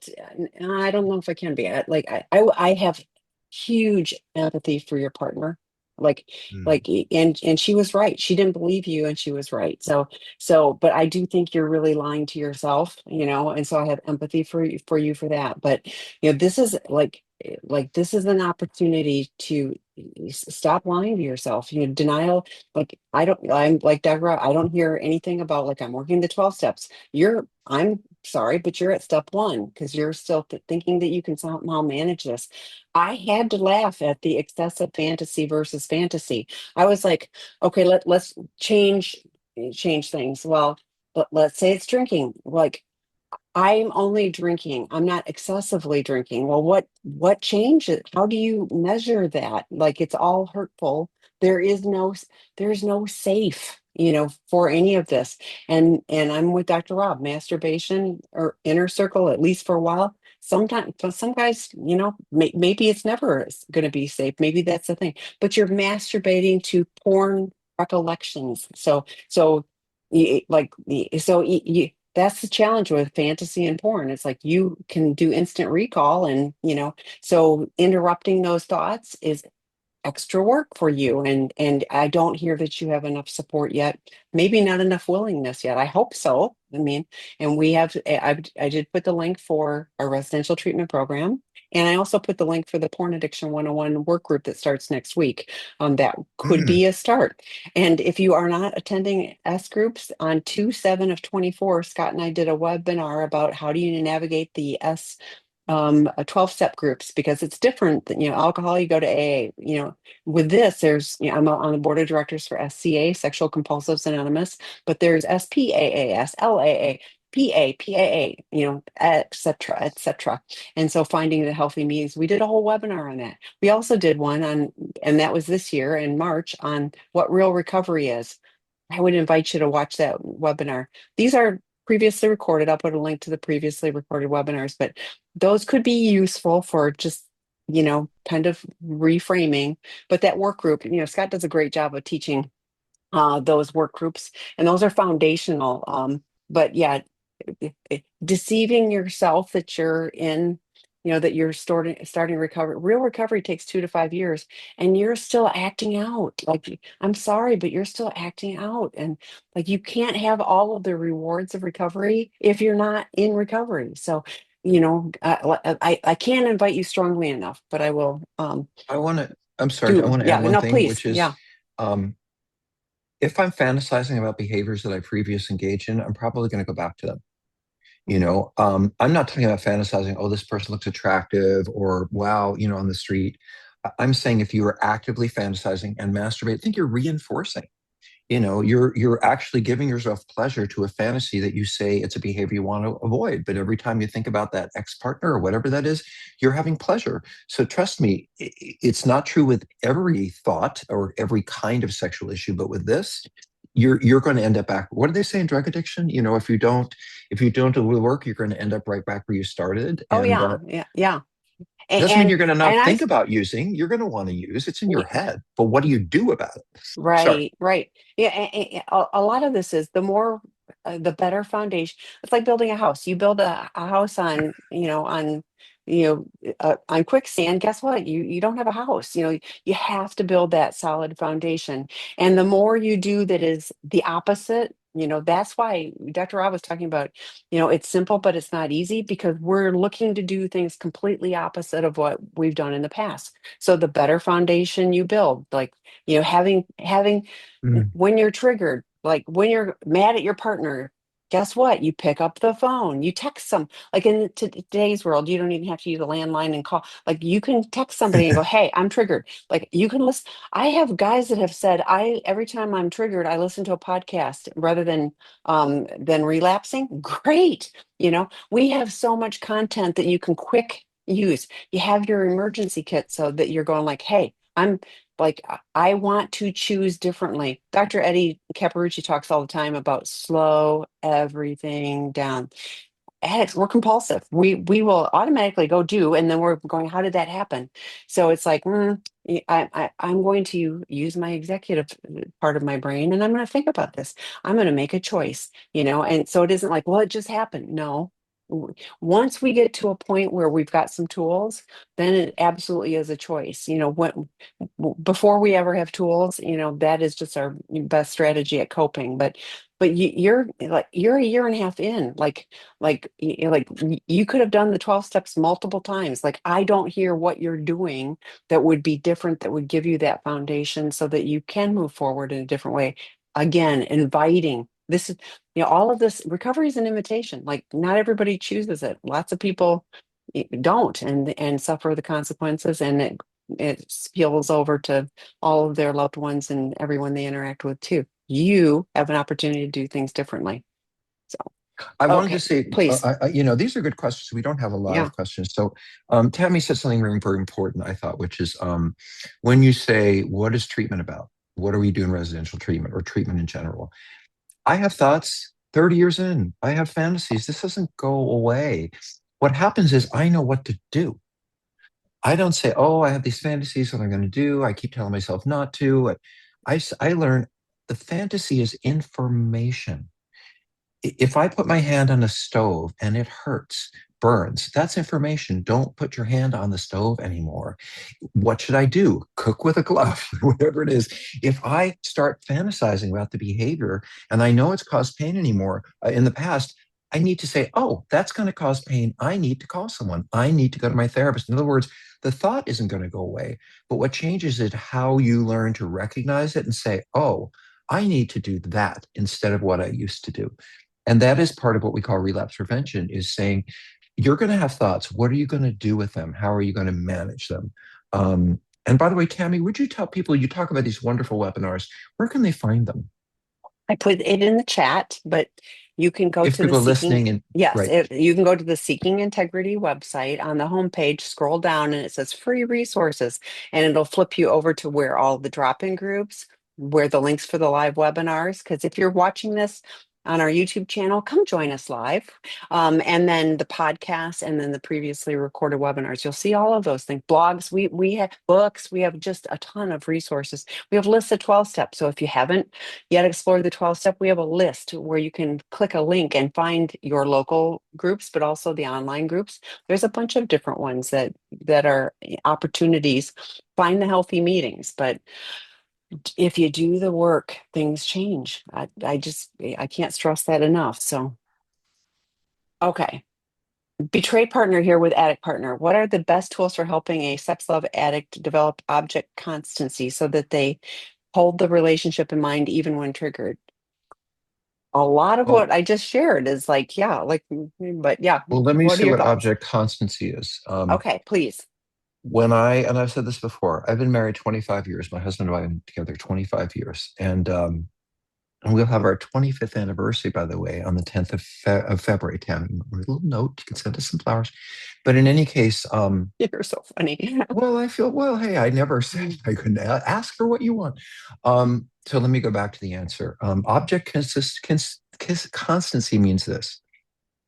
Speaker 1: I don't know if I can be. I have huge empathy for your partner. Like,
Speaker 2: Mm.
Speaker 1: and she was right. She didn't believe you and she was right. But I do think you're really lying to yourself, and so I have empathy for you for that. But, this is this is an opportunity to stop lying to yourself. Denial, I'm like Deborah, I don't hear anything about like I'm working the 12 steps. I'm sorry, but you're at step one because you're still thinking that you can somehow manage this. I had to laugh at the excessive fantasy versus fantasy. I was like, okay, let's change things. Well, let's say it's drinking. Like, I'm only drinking. I'm not excessively drinking. Well, what changes? How do you measure that? Like, it's all hurtful. There is no there's no safe, for any of this. And I'm with Dr. Rob. Masturbation or inner circle, at least for a while. Sometimes for some guys, maybe it's never going to be safe. Maybe that's the thing. But you're masturbating to porn recollections. That's the challenge with fantasy and porn. It's like you can do instant recall, and so interrupting those thoughts is extra work for you, and I don't hear that you have enough support yet, maybe not enough willingness yet. I hope so. I mean, and we have, I did put the link for our residential treatment program, and I also put the link for the porn addiction 101 work group that starts next week. That could
Speaker 2: Mm,
Speaker 1: be a start. And if you are not attending S groups, on 2/7 of 24, Scott and I did a webinar about how do you navigate the S 12-step groups, because it's different than, alcohol, you go to AA. With this, there's, I'm on the board of directors for SCA, Sexual Compulsives Anonymous, but there's SPAAS, LAA, PAPAA, et cetera, et cetera. And so finding the healthy means, we did a whole webinar on that. We also did one on, and that was this year in March, on what real recovery is. I would invite you to watch that webinar. These are previously recorded. I'll put a link to the previously recorded webinars, but those could be useful for just, kind of reframing. But that work group, Scott does a great job of teaching those work groups, and those are foundational. But yeah, deceiving yourself that you're in, that you're starting recovery. Real recovery takes 2 to 5 years, and you're still acting out. Like, I'm sorry, but you're still acting out, and like you can't have all of the rewards of recovery if you're not in recovery. So, I can't invite you strongly enough, but I will
Speaker 2: I'm sorry, I
Speaker 1: do.
Speaker 2: want to
Speaker 1: Yeah,
Speaker 2: add one
Speaker 1: no,
Speaker 2: thing,
Speaker 1: please.
Speaker 2: which is
Speaker 1: Yeah.
Speaker 2: um, if I'm fantasizing about behaviors that I previously engaged in, I'm probably going to go back to them. I'm not talking about fantasizing, oh, this person looks attractive or wow, on the street. I'm saying if you are actively fantasizing and masturbate, I think you're reinforcing. You're actually giving yourself pleasure to a fantasy that you say it's a behavior you want to avoid. But every time you think about that ex-partner or whatever that is, you're having pleasure. So trust me, it's not true with every thought or every kind of sexual issue, but with this, you're going to end up back. What do they say in drug addiction? If you don't do the work, you're going to end up right back where you started.
Speaker 1: Oh
Speaker 2: And
Speaker 1: yeah, yeah, yeah.
Speaker 2: doesn't mean
Speaker 1: And
Speaker 2: you're going to
Speaker 1: and
Speaker 2: not
Speaker 1: I
Speaker 2: think about using. You're going to want to use. It's in your head. But what do you do about it? Sorry.
Speaker 1: right, right. Yeah, a lot of this is the better foundation. It's like building a house. You build a house on, on quicksand. Guess what? You don't have a house. You have to build that solid foundation. And the more you do that is the opposite, that's why Dr. Rob was talking about, it's simple, but it's not easy, because we're looking to do things completely opposite of what we've done in the past. So the better foundation you build, like, having
Speaker 2: Mm.
Speaker 1: when you're triggered, like when you're mad at your partner, guess what? You pick up the phone, you text some. Like in today's world, you don't even have to use a landline and call. Like, you can text somebody and go, "Hey, I'm triggered." Like, you can listen. I have guys that have said, "I every time I'm triggered, I listen to a podcast rather than relapsing." Great. We have so much content that you can quick use. You have your emergency kit, so that you're going like, "Hey, I'm like, I want to choose differently." Dr. Eddie Caparucci talks all the time about slow everything down. Addicts, we're compulsive. We will automatically go do, and then we're going, how did that happen? So it's like, I'm going to use my executive part of my brain, and I'm going to think about this. I'm going to make a choice, and so it isn't like, well, it just happened. No. Once we get to a point where we've got some tools, then it absolutely is a choice. Before we ever have tools, that is just our best strategy at coping. But you're a year and a half in, you could have done the 12 steps multiple times. Like, I don't hear what you're doing that would be different, that would give you that foundation so that you can move forward in a different way. Again, inviting. This is, all of this recovery is an invitation. Like, not everybody chooses it. Lots of people don't, and suffer the consequences, and it spills over to all of their loved ones and everyone they interact with too. You have an opportunity to do things differently. So,
Speaker 2: I wanted to
Speaker 1: okay,
Speaker 2: say,
Speaker 1: please.
Speaker 2: these are good questions. We don't have a lot
Speaker 1: Yeah.
Speaker 2: of questions. So, Tammy said something very, very important, I thought, which is when you say, what is treatment about? What are we doing residential treatment or treatment in general? I have thoughts 30 years in. I have fantasies. This doesn't go away. What happens is I know what to do. I don't say, oh, I have these fantasies, what I'm going to do. I keep telling myself not to. I learn the fantasy is information. If I put my hand on a stove and it hurts, burns. That's information. Don't put your hand on the stove anymore. What should I do? Cook with a glove, whatever it is. If I start fantasizing about the behavior and I know it's caused pain anymore in the past, I need to say, oh, that's going to cause pain. I need to call someone. I need to go to my therapist. In other words, the thought isn't going to go away, but what changes is how you learn to recognize it and say, oh, I need to do that instead of what I used to do. And that is part of what we call relapse prevention is saying, you're going to have thoughts. What are you going to do with them? How are you going to manage them? And by the way, Tammy, would you tell people you talk about these wonderful webinars? Where can they find them?
Speaker 1: I put it in the chat, but you can go
Speaker 2: If
Speaker 1: to the
Speaker 2: people are
Speaker 1: Seeking.
Speaker 2: listening and
Speaker 1: Yes,
Speaker 2: right.
Speaker 1: you can go to the Seeking Integrity website on the homepage, scroll down, and it says free resources, and it'll flip you over to where all the drop-in groups, where the links for the live webinars. Because if you're watching this on our YouTube channel, come join us live. And then the podcast, and then the previously recorded webinars. You'll see all of those things. Blogs, we have books, we have just a ton of resources. We have lists of 12 steps. So if you haven't yet explored the 12 step, we have a list where you can click a link and find your local groups, but also the online groups. There's a bunch of different ones that are opportunities. Find the healthy meetings, but if you do the work, things change. I can't stress that enough. So, okay. Betrayed partner here with addict partner. What are the best tools for helping a sex love addict develop object constancy so that they hold the relationship in mind even when triggered? A lot of
Speaker 2: Well,
Speaker 1: what I just shared is like, yeah, like, but yeah,
Speaker 2: well, let me
Speaker 1: what are
Speaker 2: say
Speaker 1: your
Speaker 2: what
Speaker 1: thoughts?
Speaker 2: object constancy is.
Speaker 1: Okay, please.
Speaker 2: And I've said this before, I've been married 25 years. My husband and I have been together 25 years. And we'll have our 25th anniversary, by the way, on the 10th of February. Tammy, a little note, you can send us some flowers. But in any case,
Speaker 1: You're so funny.
Speaker 2: well, I feel, well, hey, I never said I couldn't ask for what you want. So let me go back to the answer. Constancy means this.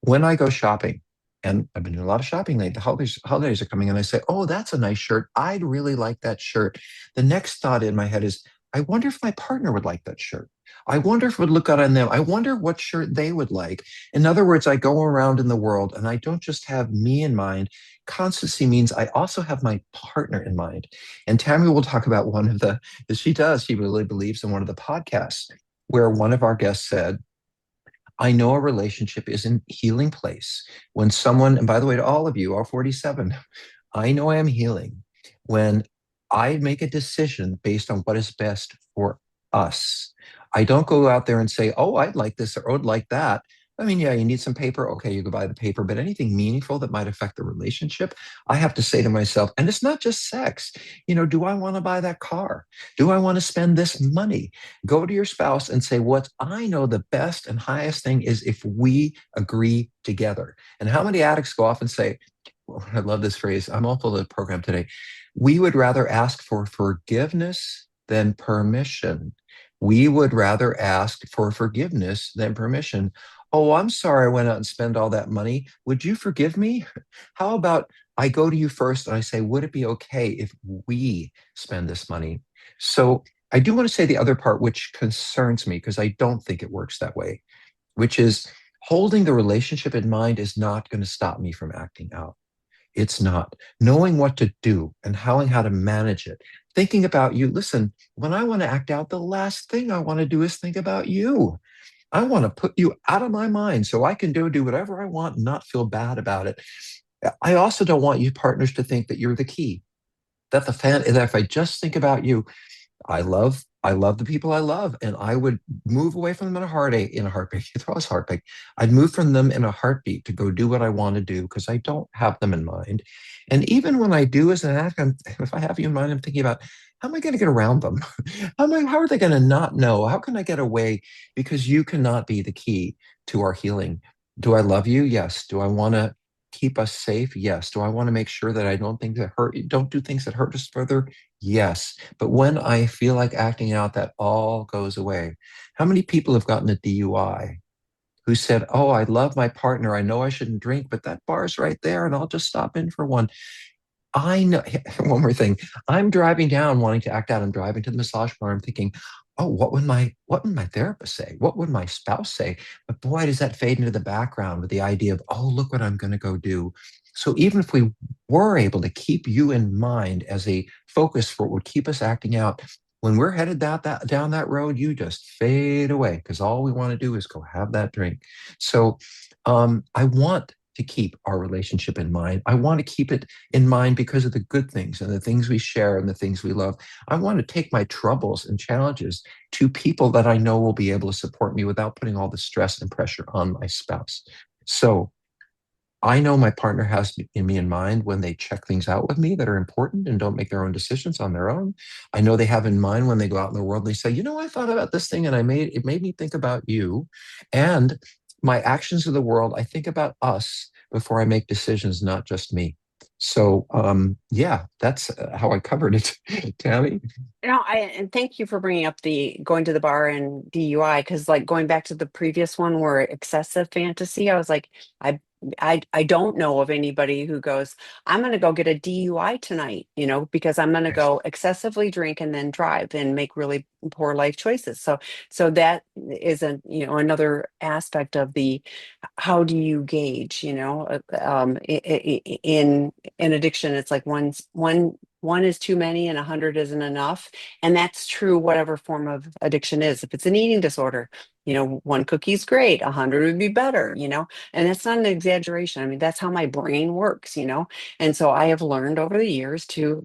Speaker 2: When I go shopping, and I've been doing a lot of shopping lately, the holidays are coming, and I say, oh, that's a nice shirt. I'd really like that shirt. The next thought in my head is, I wonder if my partner would like that shirt. I wonder if it would look good on them. I wonder what shirt they would like. In other words, I go around in the world and I don't just have me in mind. Constancy means I also have my partner in mind. And Tammy will talk about one of the, she really believes in one of the podcasts where one of our guests said, I know a relationship is a healing place when someone, and by the way, to all of you, all 47, I know I am healing when I make a decision based on what is best for us. I don't go out there and say, oh, I'd like this or I'd like that. I mean, yeah, you need some paper. Okay, you go buy the paper, but anything meaningful that might affect the relationship, I have to say to myself, and it's not just sex, do I want to buy that car? Do I want to spend this money? Go to your spouse and say, what I know the best and highest thing is if we agree together. And how many addicts go off and say, well, I love this phrase. I'm all for the program today. We would rather ask for forgiveness than permission. We would rather ask for forgiveness than permission. Oh, I'm sorry I went out and spent all that money. Would you forgive me? How about I go to you first and I say, would it be okay if we spend this money? So I do want to say the other part, which concerns me because I don't think it works that way, which is holding the relationship in mind is not going to stop me from acting out. It's not. Knowing what to do and how to manage it. Thinking about you. Listen, when I want to act out, the last thing I want to do is think about you. I want to put you out of my mind so I can do whatever I want and not feel bad about it. I also don't want you partners to think that you're the key. That if I just think about you, I love the people I love, and I would move away from them in a heartbeat. It was heartbeat. I'd move from them in a heartbeat to go do what I want to do because I don't have them in mind. And even when I do as an addict, if I have you in mind, I'm thinking about how am I going to get around them? How are they going to not know? How can I get away? Because you cannot be the key to our healing. Do I love you? Yes. Do I want to keep us safe? Yes. Do I want to make sure that I don't do things that hurt us further? Yes. But when I feel like acting out, that all goes away. How many people have gotten a DUI who said, oh, I love my partner. I know I shouldn't drink, but that bar's right there and I'll just stop in for one. I know one more thing. I'm driving down wanting to act out. I'm driving to the massage bar. I'm thinking, oh, what would my therapist say? What would my spouse say? But boy, does that fade into the background with the idea of, oh, look what I'm going to go do. So even if we were able to keep you in mind as a focus for what would keep us acting out, when we're headed down that road, you just fade away because all we want to do is go have that drink. So I want to keep our relationship in mind. I want to keep it in mind because of the good things and the things we share and the things we love. I want to take my troubles and challenges to people that I know will be able to support me without putting all the stress and pressure on my spouse. So I know my partner has me in mind when they check things out with me that are important and don't make their own decisions on their own. I know they have in mind when they go out in the world and they say, you know, I thought about this thing and it made me think about you. And my actions of the world, I think about us before I make decisions, not just me. So yeah, that's how I covered it, Tammy.
Speaker 1: And thank you for bringing up the going to the bar and DUI, because like going back to the previous one where excessive fantasy, I was like, I I don't know of anybody who goes, I'm going to go get a DUI tonight, because I'm going to go excessively drink and then drive and make really poor life choices. So that is another aspect of the how do you gauge, in addiction, it's like one is too many and 100 isn't enough. And that's true, whatever form of addiction is. If it's an eating disorder, one cookie's great, 100 would be better, and that's not an exaggeration. I mean, that's how my brain works, and so I have learned over the years to,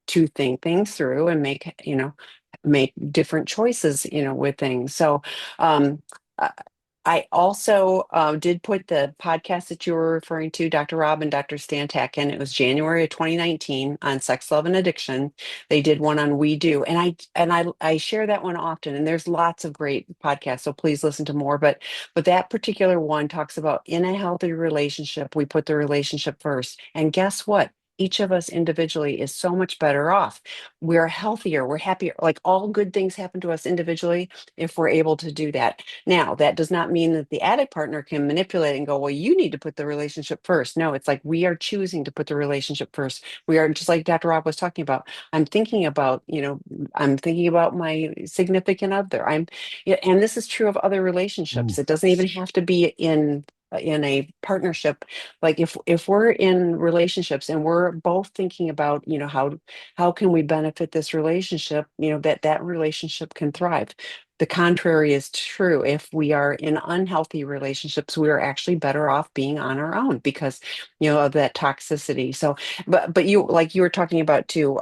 Speaker 1: to think things through and make different choices, with things. So, uh, I also did put the podcast that you were referring to, Dr. Rob and Dr. Stantak, and it was January of 2019 on sex, love, and addiction. They did one on We Do, and I share that one often. And there's lots of great podcasts, so please listen to more. But that particular one talks about in a healthy relationship, we put the relationship first. And guess what? Each of us individually is so much better off. We're healthier, we're happier. Like all good things happen to us individually if we're able to do that. Now, that does not mean that the addict partner can manipulate and go, well, you need to put the relationship first. No, it's like we are choosing to put the relationship first. We are just like Dr. Rob was talking about. I'm thinking about my significant other. Yeah, and this is true of other relationships.
Speaker 2: Ooh.
Speaker 1: It doesn't even have to be in a partnership. Like if we're in relationships and we're both thinking about, how can we benefit this relationship, that relationship can thrive. The contrary is true. If we are in unhealthy relationships, we are actually better off being on our own because, of that toxicity. So, but you, like you were talking about too,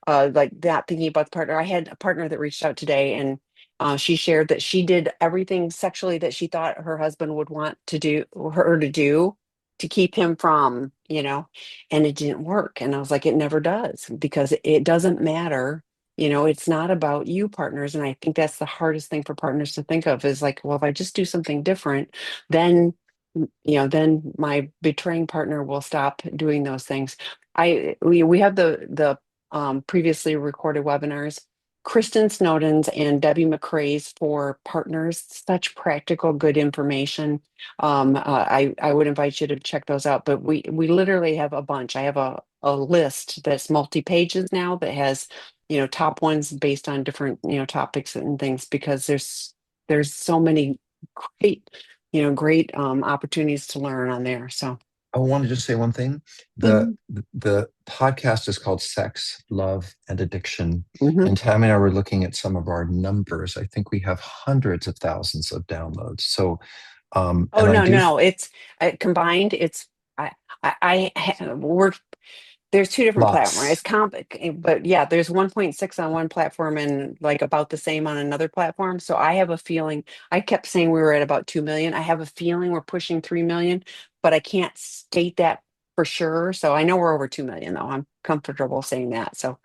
Speaker 1: like that, thinking about the partner. I had a partner that reached out today, and she shared that she did everything sexually that she thought her husband would want to do her to do to keep him from, and it didn't work. And I was like, it never does, because it doesn't matter. It's not about you, partners. And I think that's the hardest thing for partners to think of is like, well, if I just do something different, then, then my betraying partner will stop doing those things. We have the previously recorded webinars, Kristen Snowden's and Debbie McCrae's for partners, such practical, good information. I would invite you to check those out. But we literally have a bunch. I have a list that's multi-pages now that has, top ones based on different, topics and things, because there's so many great, great opportunities to learn on there. So
Speaker 2: I want to just say one thing. The
Speaker 1: mhm,
Speaker 2: the podcast is called Sex, Love, and Addiction.
Speaker 1: mhm.
Speaker 2: And Tammy and I were looking at some of our numbers. I think we have hundreds of thousands of downloads. So
Speaker 1: Oh
Speaker 2: and I
Speaker 1: no,
Speaker 2: do
Speaker 1: no, it's combined. It's we're there's two different platforms. It's
Speaker 2: lots.
Speaker 1: but yeah, there's 1.6 on one platform and like about the same on another platform. So I have a feeling, I kept saying we were at about 2 million. I have a feeling we're pushing 3 million, but I can't state that for sure. So I know we're over 2 million though. I'm comfortable saying that. So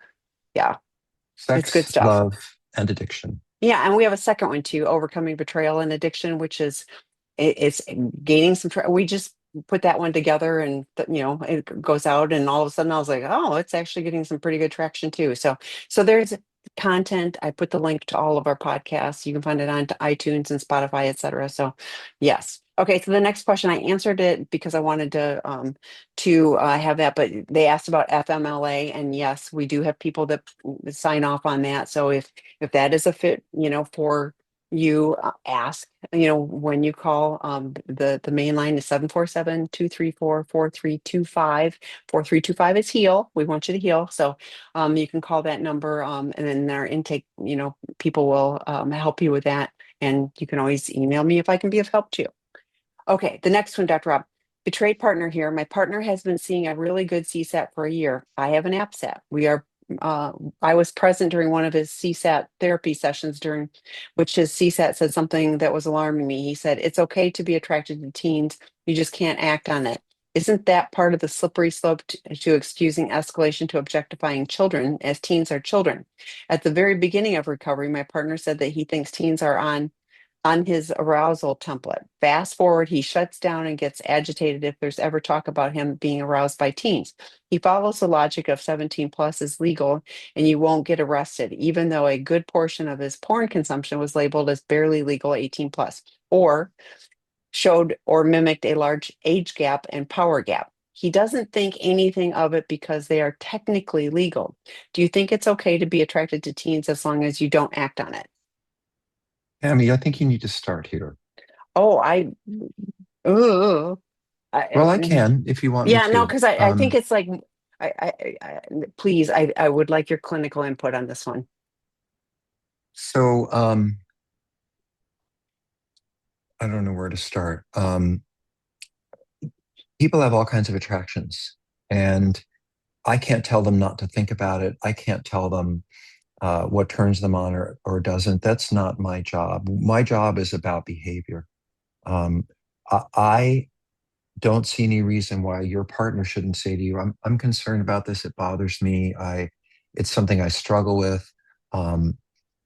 Speaker 1: yeah, it's good
Speaker 2: Sex,
Speaker 1: stuff.
Speaker 2: love, and addiction.
Speaker 1: Yeah, and we have a second one too, overcoming betrayal and addiction, which is it's gaining some we just put that one together, and it goes out, and all of a sudden I was like, oh, it's actually getting some pretty good traction too. So there's content. I put the link to all of our podcasts. You can find it on iTunes and Spotify, etc. So yes. Okay, so the next question, I answered it because I wanted to have that, but they asked about FMLA, and yes, we do have people that sign off on that. So if that is a fit, for you, ask, when you call, the main line is 747-234-4325. 4325 is heal. We want you to heal. So you can call that number, and then our intake, people will help you with that. And you can always email me if I can be of help too. Okay, the next one, Dr. Rob. Betrayed partner here. My partner has been seeing a really good CSAT for a year. I have an APSAT. Uh, I was present during one of his CSAT therapy sessions during which his CSAT said something that was alarming me. He said, "It's okay to be attracted to teens. You just can't act on it." Isn't that part of the slippery slope to excusing escalation to objectifying children, as teens are children? At the very beginning of recovery, my partner said that he thinks teens are on his arousal template. Fast forward, he shuts down and gets agitated if there's ever talk about him being aroused by teens. He follows the logic of 17 plus is legal and you won't get arrested, even though a good portion of his porn consumption was labeled as barely legal 18 plus, or showed or mimicked a large age gap and power gap. He doesn't think anything of it because they are technically legal. Do you think it's okay to be attracted to teens as long as you don't act on it?
Speaker 2: Tammy, I think you need to start here.
Speaker 1: Oh, ugh.
Speaker 2: Well, I
Speaker 1: Mm,
Speaker 2: can if you want me
Speaker 1: yeah, no,
Speaker 2: to.
Speaker 1: because I think it's like, please, I would like your clinical input on this one.
Speaker 2: So I don't know where to start. People have all kinds of attractions, and I can't tell them not to think about it. I can't tell them what turns them on or doesn't. That's not my job. My job is about behavior. Um, I don't see any reason why your partner shouldn't say to you, I'm concerned about this. It bothers me. It's something I struggle with. Um,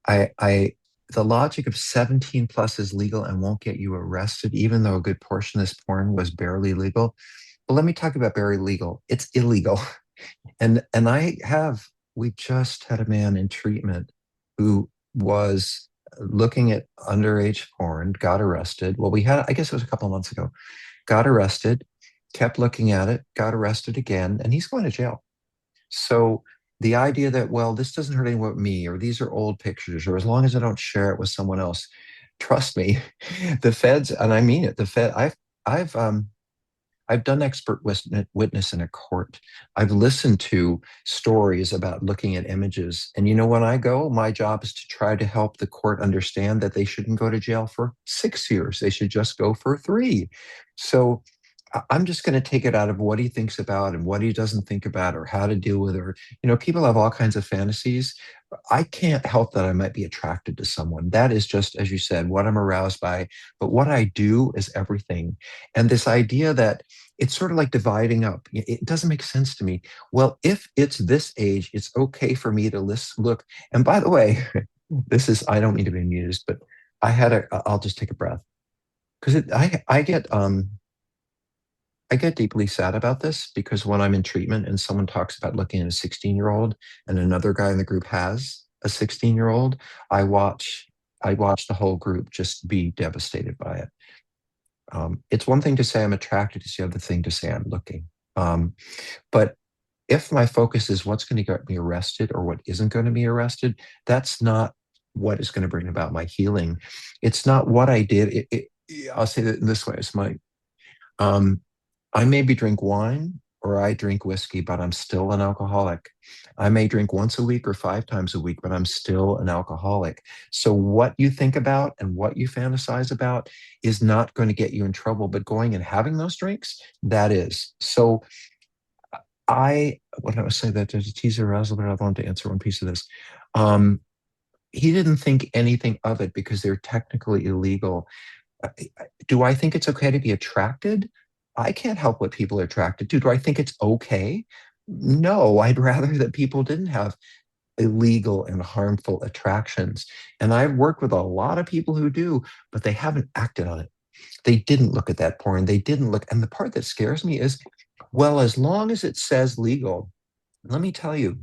Speaker 2: I the logic of 17 plus is legal and won't get you arrested, even though a good portion of this porn was barely legal. But let me talk about barely legal. It's illegal. And we just had a man in treatment who was looking at underage porn, got arrested. Well, I guess it was a couple of months ago, got arrested, kept looking at it, got arrested again, and he's going to jail. So the idea that, well, this doesn't hurt anyone but me, or these are old pictures, or as long as I don't share it with someone else, trust me, the feds, and I mean it, I've I've done witness in a court. I've listened to stories about looking at images. And when I go, my job is to try to help the court understand that they shouldn't go to jail for 6 years. They should just go for 3. So I'm just going to take it out of what he thinks about and what he doesn't think about or how to deal with it. Or, people have all kinds of fantasies. I can't help that I might be attracted to someone. That is just, as you said, what I'm aroused by. But what I do is everything. And this idea that it's sort of like dividing up, it doesn't make sense to me. Well, if it's this age, it's okay for me to look. And by the way, I don't mean to be amused, but I'll just take a breath because I get deeply sad about this because when I'm in treatment and someone talks about looking at a 16-year-old and another guy in the group has a 16-year-old, I watch I watch the whole group just be devastated by it. It's one thing to say I'm attracted, it's the other thing to say I'm looking. Um, but if my focus is what's going to get me arrested or what isn't going to be arrested, that's not what is going to bring about my healing. It's not what I did. I'll say that in this way. Um, I maybe drink wine or I drink whiskey, but I'm still an alcoholic. I may drink once a week or 5 times a week, but I'm still an alcoholic. So what you think about and what you fantasize about is not going to get you in trouble, but going and having those drinks, that is. So what I was saying that there's a teaser arousal, but I want to answer one piece of this. Um, he didn't think anything of it because they're technically illegal. Do I think it's okay to be attracted? I can't help what people are attracted to. Do I think it's okay? No, I'd rather that people didn't have illegal and harmful attractions. And I've worked with a lot of people who do, but they haven't acted on it. They didn't look at that porn. They didn't look. And the part that scares me is, well, as long as it says legal, let me tell you,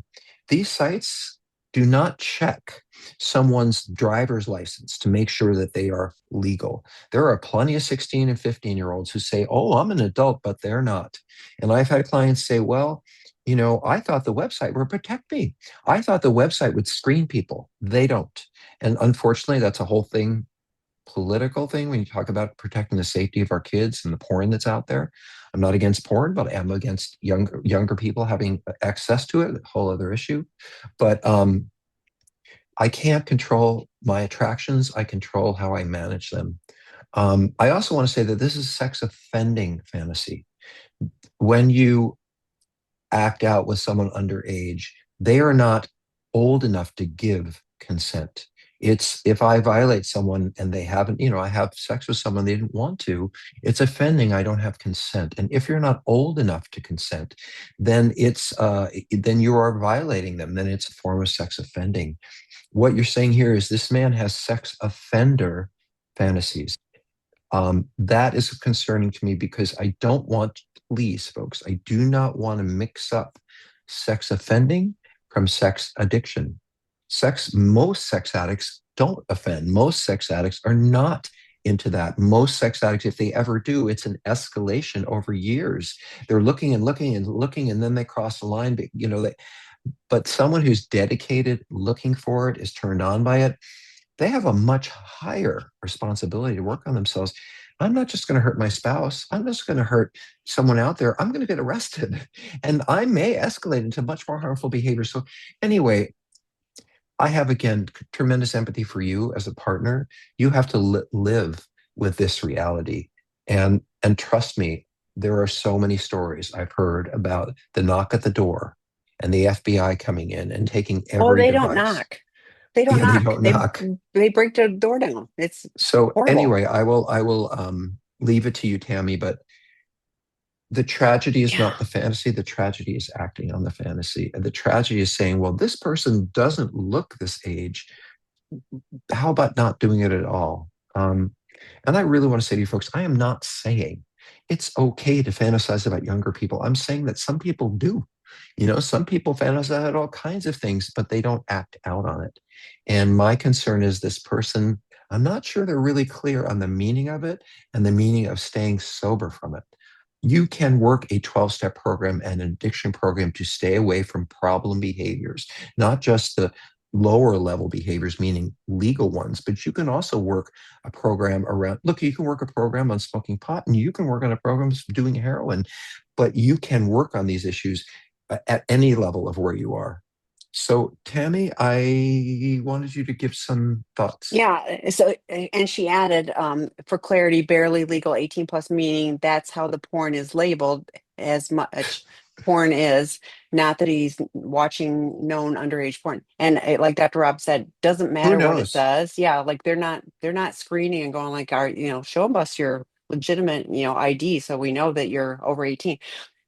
Speaker 2: these sites, Do not check someone's driver's license to make sure that they are legal. There are plenty of 16 and 15-year-olds who say, oh, I'm an adult, but they're not. And I've had clients say, well, I thought the website would protect me. I thought the website would screen people. They don't. And unfortunately, that's a whole thing, political thing when you talk about protecting the safety of our kids and the porn that's out there. I'm not against porn, but I'm against younger people having access to it, a whole other issue. But I can't control my attractions. I control how I manage them. I also want to say that this is sex offending fantasy. When you act out with someone underage, they are not old enough to give consent. It's if I violate someone and they haven't, I have sex with someone they didn't want to, it's offending. I don't have consent. And if you're not old enough to consent, then you are violating them. Then it's a form of sex offending. What you're saying here is this man has sex offender fantasies. That is concerning to me because I don't want, please, folks, I do not want to mix up sex offending from sex addiction. Most sex addicts don't offend. Most sex addicts are not into that. Most sex addicts, if they ever do, it's an escalation over years. They're looking and looking and looking, and then they cross the line. But someone who's dedicated, looking for it, is turned on by it, they have a much higher responsibility to work on themselves. I'm not just going to hurt my spouse. I'm just going to hurt someone out there. I'm going to get arrested and I may escalate into much more harmful behavior. So, anyway, I have, again, tremendous empathy for you as a partner. You have to live with this reality. And trust me, there are so many stories I've heard about the knock at the door and the FBI coming in and taking
Speaker 1: Oh,
Speaker 2: every
Speaker 1: they don't
Speaker 2: device.
Speaker 1: knock. They don't
Speaker 2: Yeah, they
Speaker 1: knock.
Speaker 2: don't
Speaker 1: They
Speaker 2: knock.
Speaker 1: they break the door down. It's
Speaker 2: So
Speaker 1: horrible.
Speaker 2: anyway, I will leave it to you, Tammy, but the tragedy is
Speaker 1: Yeah.
Speaker 2: not the fantasy. The tragedy is acting on the fantasy. And the tragedy is saying, well, this person doesn't look this age. How about not doing it at all? And I really want to say to you folks, I am not saying it's okay to fantasize about younger people. I'm saying that some people do. Some people fantasize about all kinds of things, but they don't act out on it. And my concern is this person, I'm not sure they're really clear on the meaning of it and the meaning of staying sober from it. You can work a 12-step program and an addiction program to stay away from problem behaviors, not just the lower level behaviors, meaning legal ones, but you can also work a program around, look, you can work a program on smoking pot and you can work on a program doing heroin, but you can work on these issues at any level of where you are. So, Tammy, I wanted you to give some thoughts.
Speaker 1: Yeah. So, and she added, for clarity, barely legal 18 plus, meaning that's how the porn is labeled as much porn is, not that he's watching known underage porn. And like Dr. Rob said, doesn't
Speaker 2: Who
Speaker 1: matter what it
Speaker 2: knows?
Speaker 1: says. Yeah. Like they're not screening and going like, show us your legitimate, ID. So we know that you're over 18.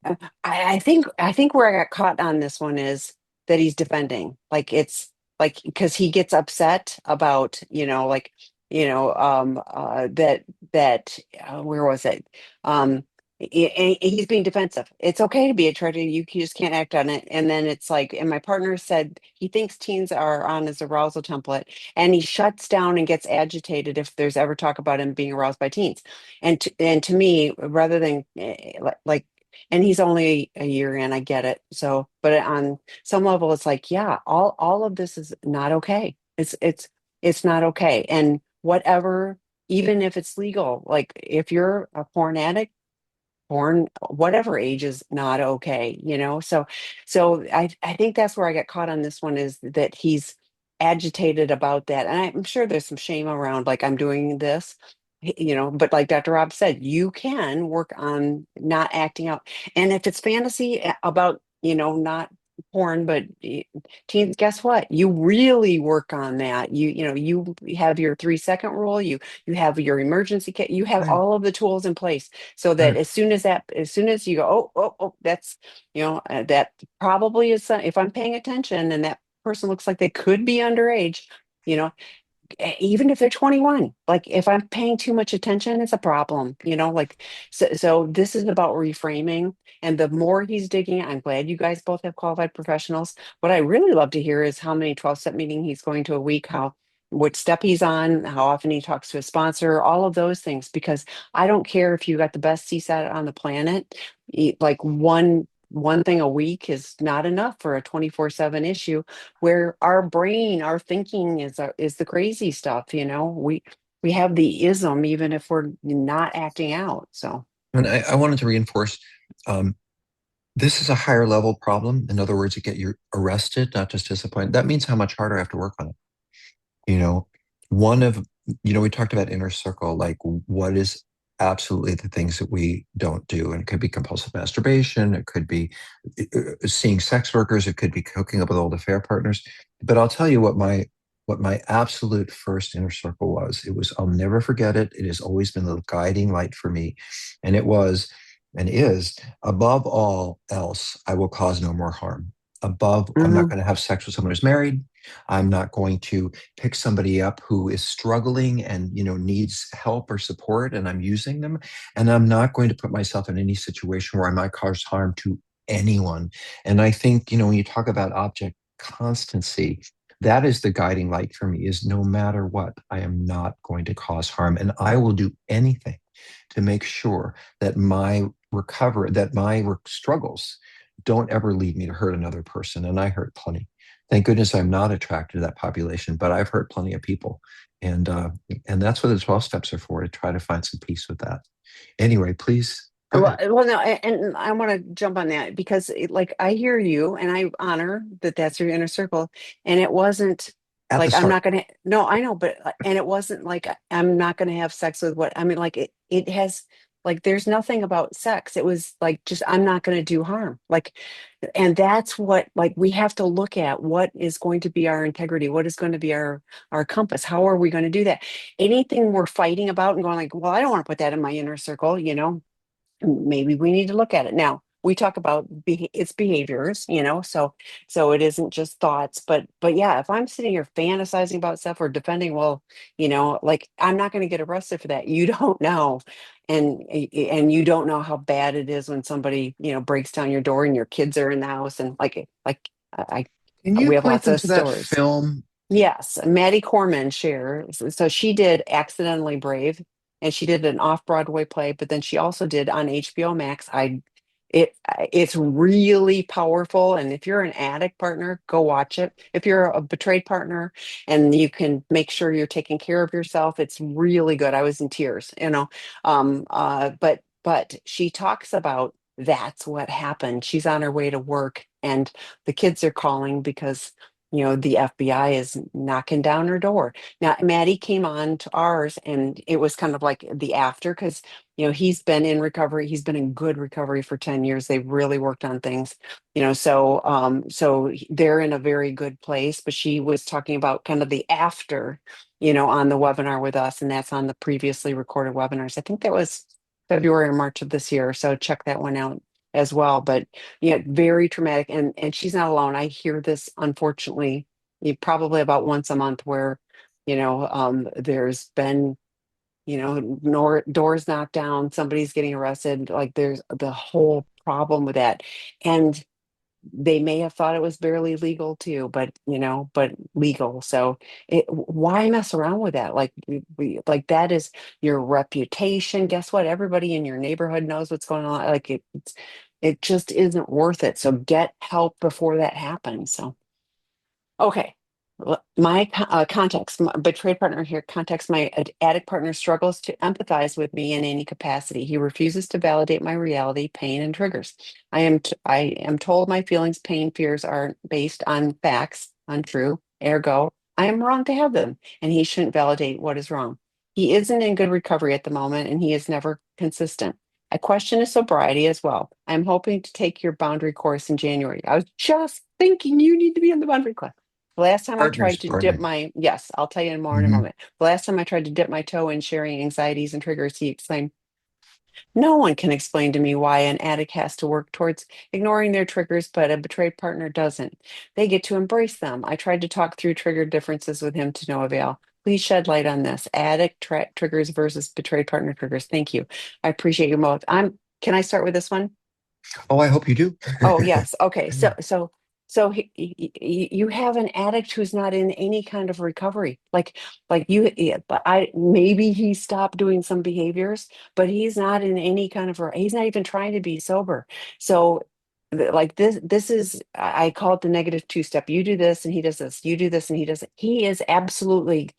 Speaker 1: Uh, I think where I got caught on this one is that he's defending. Like it's like because he gets upset about, that where was it? He's being defensive. It's okay to be attracted. You just can't act on it. And then it's like, and my partner said he thinks teens are on his arousal template, and he shuts down and gets agitated if there's ever talk about him being aroused by teens. And to me, rather than like and he's only a year in, I get it. So, but on some level, it's like, yeah, all of this is not okay. It's not okay. And whatever, even if it's legal, like if you're a porn addict, porn, whatever age is not okay. So I think that's where I got caught on this one is that he's agitated about that. And I'm sure there's some shame around like I'm doing this, but like Dr. Rob said, you can work on not acting out. And if it's fantasy about, not porn, but teens, guess what? You really work on that. You have your 3-second rule, you have your emergency kit, you have
Speaker 2: Right,
Speaker 1: all of the tools in place so that
Speaker 2: right,
Speaker 1: as soon as you go, oh, that's, that probably is, if I'm paying attention and that person looks like they could be underage, you know, even if they're 21, like if I'm paying too much attention, it's a problem, like so this is about reframing. And the more he's digging, I'm glad you guys both have qualified professionals. What I really love to hear is how many 12-step meeting he's going to a week, how which step he's on, how often he talks to a sponsor, all of those things, because I don't care if you got the best CSAT on the planet, like one thing a week is not enough for a 24/7 issue where our brain, our thinking is the crazy stuff, we have the ism even if we're not acting out. So,
Speaker 2: And I wanted to reinforce um, this is a higher level problem. In other words, you get you arrested, not just disappointed. That means how much harder I have to work on it. You know, one of, we talked about inner circle, like what is absolutely the things that we don't do. And it could be compulsive masturbation, it could be seeing sex workers, it could be hooking up with old affair partners. But I'll tell you what my absolute first inner circle was. It was, I'll never forget it. It has always been the guiding light for me. And it was and is, above all else, I will cause no more harm. I'm not
Speaker 1: mhm.
Speaker 2: going to have sex with someone who's married. I'm not going to pick somebody up who is struggling and needs help or support, and I'm using them. And I'm not going to put myself in any situation where I might cause harm to anyone. And I think when you talk about object constancy, that is the guiding light for me, is no matter what, I am not going to cause harm, and I will do anything to make sure that my recovery, that my struggles don't ever lead me to hurt another person. And I hurt plenty. Thank goodness I'm not attracted to that population, but I've hurt plenty of people. And and that's what the 12 steps are for, to try to find some peace with that. Anyway, please go
Speaker 1: Well,
Speaker 2: ahead.
Speaker 1: well, no, and I want to jump on that because, like, I hear you, and I honor that that's your inner circle, and it wasn't
Speaker 2: At the
Speaker 1: like I'm
Speaker 2: start.
Speaker 1: not gonna. No, I know, but and it wasn't like I'm not gonna have sex with what I mean. Like it has like there's nothing about sex. It was like just I'm not gonna do harm. Like, and that's what like we have to look at. What is going to be our integrity? What is going to be our compass? How are we going to do that? Anything we're fighting about and going like, well, I don't want to put that in my inner circle, maybe we need to look at it. Now we talk about its behaviors, so it isn't just thoughts, but yeah, if I'm sitting here fantasizing about stuff or defending, well, like I'm not going to get arrested for that. You don't know. And you don't know how bad it is when somebody breaks down your door and your kids are in the house, and I
Speaker 2: Can you
Speaker 1: we have
Speaker 2: point
Speaker 1: lots
Speaker 2: them
Speaker 1: of
Speaker 2: to that
Speaker 1: stories.
Speaker 2: film?
Speaker 1: Yes, Maddie Corman shares. So she did Accidentally Brave, and she did an off-Broadway play, but then she also did on HBO Max. It's really powerful, and if you're an addict partner, go watch it. If you're a betrayed partner and you can make sure you're taking care of yourself, it's really good. I was in tears, but she talks about that's what happened. She's on her way to work, and the kids are calling because the FBI is knocking down her door. Now, Maddie came on to ours, and it was kind of like the after, because, he's been in recovery. He's been in good recovery for 10 years. They've really worked on things, so they're in a very good place. But she was talking about kind of the after, on the webinar with us, and that's on the previously recorded webinars. I think that was February or March of this year. So check that one out as well. But yeah, very traumatic. And she's not alone. I hear this, unfortunately, probably about once a month, where there's been doors knocked down, somebody's getting arrested. Like there's the whole problem with that. And they may have thought it was barely legal too, but legal. So why mess around with that? Like like that is your reputation. Guess what? Everybody in your neighborhood knows what's going on. Like it just isn't worth it. So get help before that happens. So okay. My context, my betrayed partner here, context, my addict partner struggles to empathize with me in any capacity. He refuses to validate my reality, pain, and triggers. I am told my feelings, pain, fears are based on facts, untrue. Ergo, I am wrong to have them, and he shouldn't validate what is wrong. He isn't in good recovery at the moment, and he is never consistent. I question his sobriety as well. I'm hoping to take your boundary course in January. I was just thinking you need to be on the boundary course. The last time I tried
Speaker 2: Partners,
Speaker 1: to dip
Speaker 2: partner.
Speaker 1: my, yes, I'll tell you more in a
Speaker 2: Hmm.
Speaker 1: moment. The last time I tried to dip my toe in sharing anxieties and triggers, he exclaimed, no one can explain to me why an addict has to work towards ignoring their triggers, but a betrayed partner doesn't. They get to embrace them. I tried to talk through trigger differences with him to no avail. Please shed light on this. Addict triggers versus betrayed partner triggers. Thank you. I appreciate your most. Can I start with this one?
Speaker 2: Oh, I hope you do.
Speaker 1: Oh, yes. Okay. You have an addict who's not in any kind of recovery. Like you, yeah, but maybe he stopped doing some behaviors, but he's not in any kind of, he's not even trying to be sober. So like this is, I call it the negative two step. You do this and he does this. You do this and he does it. He is absolutely,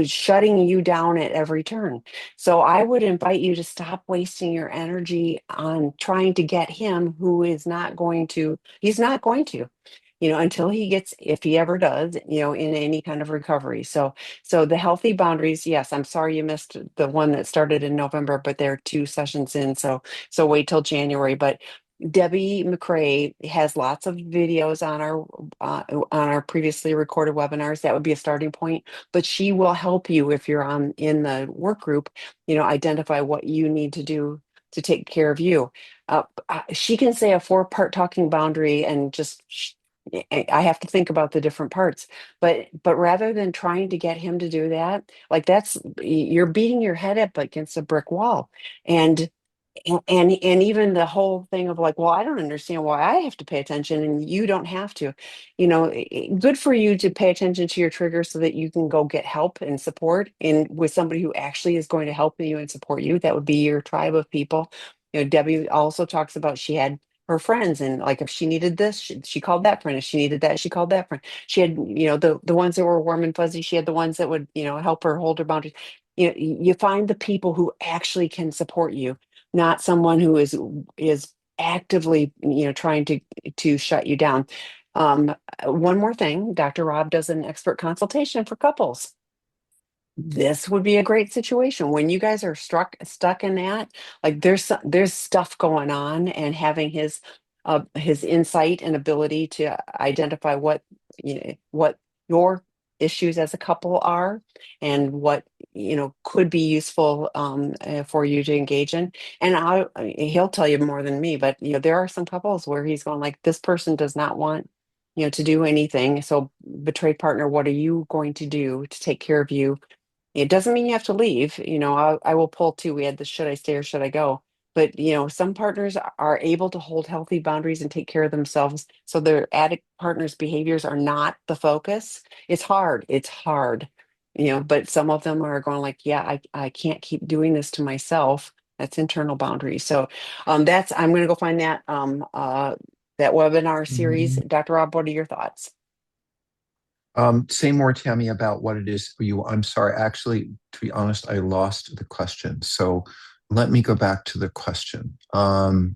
Speaker 1: shutting you down at every turn. So I would invite you to stop wasting your energy on trying to get him who is not going to, he's not going to, until he gets, if he ever does, in any kind of recovery. So the healthy boundaries, yes, I'm sorry you missed the one that started in November, but they're 2 sessions in. So wait till January. But Debbie McCrae has lots of videos on our previously recorded webinars. That would be a starting point, but she will help you if you're on in the work group, identify what you need to do to take care of you. She can say a 4-part talking boundary and just I have to think about the different parts. But rather than trying to get him to do that, like you're beating your head up against a brick wall. And even the whole thing of like, well, I don't understand why I have to pay attention and you don't have to. Good for you to pay attention to your triggers so that you can go get help and support and with somebody who actually is going to help you and support you. That would be your tribe of people. Debbie also talks about she had her friends, and like if she needed this, she called that friend. If she needed that, she called that friend. She had, the ones that were warm and fuzzy. She had the ones that would, help her hold her boundaries. You find the people who actually can support you, not someone who is actively, trying to shut you down. One more thing, Dr. Rob does an expert consultation for couples. This would be a great situation when you guys are stuck in that. Like there's stuff going on, and having his insight and ability to identify what your issues as a couple are, and what could be useful for you to engage in. And he'll tell you more than me, but there are some couples where he's going like, this person does not want to do anything. So betrayed partner, what are you going to do to take care of you? It doesn't mean you have to leave. I will pull too. We had the should I stay or should I go? But some partners are able to hold healthy boundaries and take care of themselves. So their addict partners' behaviors are not the focus. It's hard. It's hard. But some of them are going like, yeah, I can't keep doing this to myself. That's internal boundaries. So I'm gonna go find that webinar series. Dr. Rob, what are your thoughts?
Speaker 2: Say more, Tammy, about what it is for you. I'm sorry. Actually, to be honest, I lost the question. So let me go back to the question. Oh,